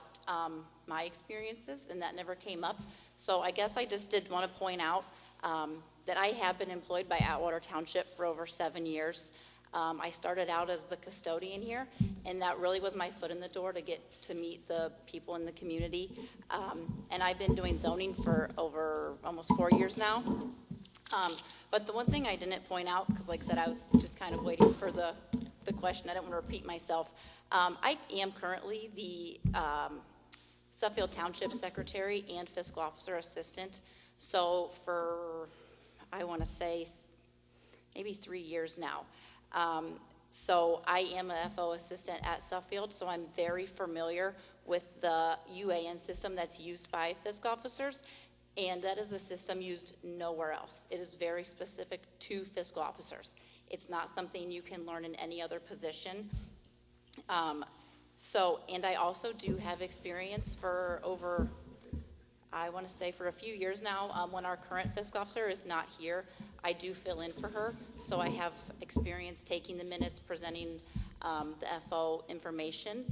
my experiences, and that never came up. So I guess I just did want to point out that I have been employed by Atwater Township for over 7 years. I started out as the custodian here, and that really was my foot in the door to get to meet the people in the community. And I've been doing zoning for over almost 4 years now. But the one thing I didn't point out, because like I said, I was just kind of waiting for the question. I didn't want to repeat myself. I am currently the Suffield Township Secretary and Fiscal Officer Assistant. So for, I want to say, maybe 3 years now. So I am a FO assistant at Suffield, so I'm very familiar with the UAN system that's used by FISC officers, and that is a system used nowhere else. It is very specific to FISC officers. It's not something you can learn in any other position. And I also do have experience for over, I want to say for a few years now, when our current FISC officer is not here, I do fill in for her. So I have experience taking the minutes, presenting the FO information.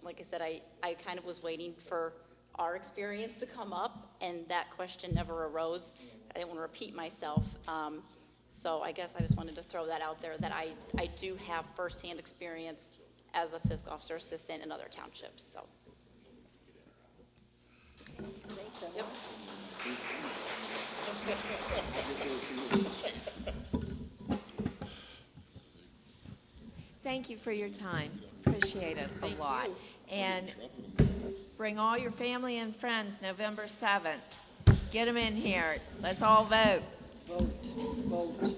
Like I said, I kind of was waiting for our experience to come up, and that question never arose. I didn't want to repeat myself. So I guess I just wanted to throw that out there, that I do have firsthand experience as a FISC officer assistant in other townships. So. Yep. Thank you for your time. Appreciate it a lot. And bring all your family and friends November 7th. Get them in here. Let's all vote. Vote.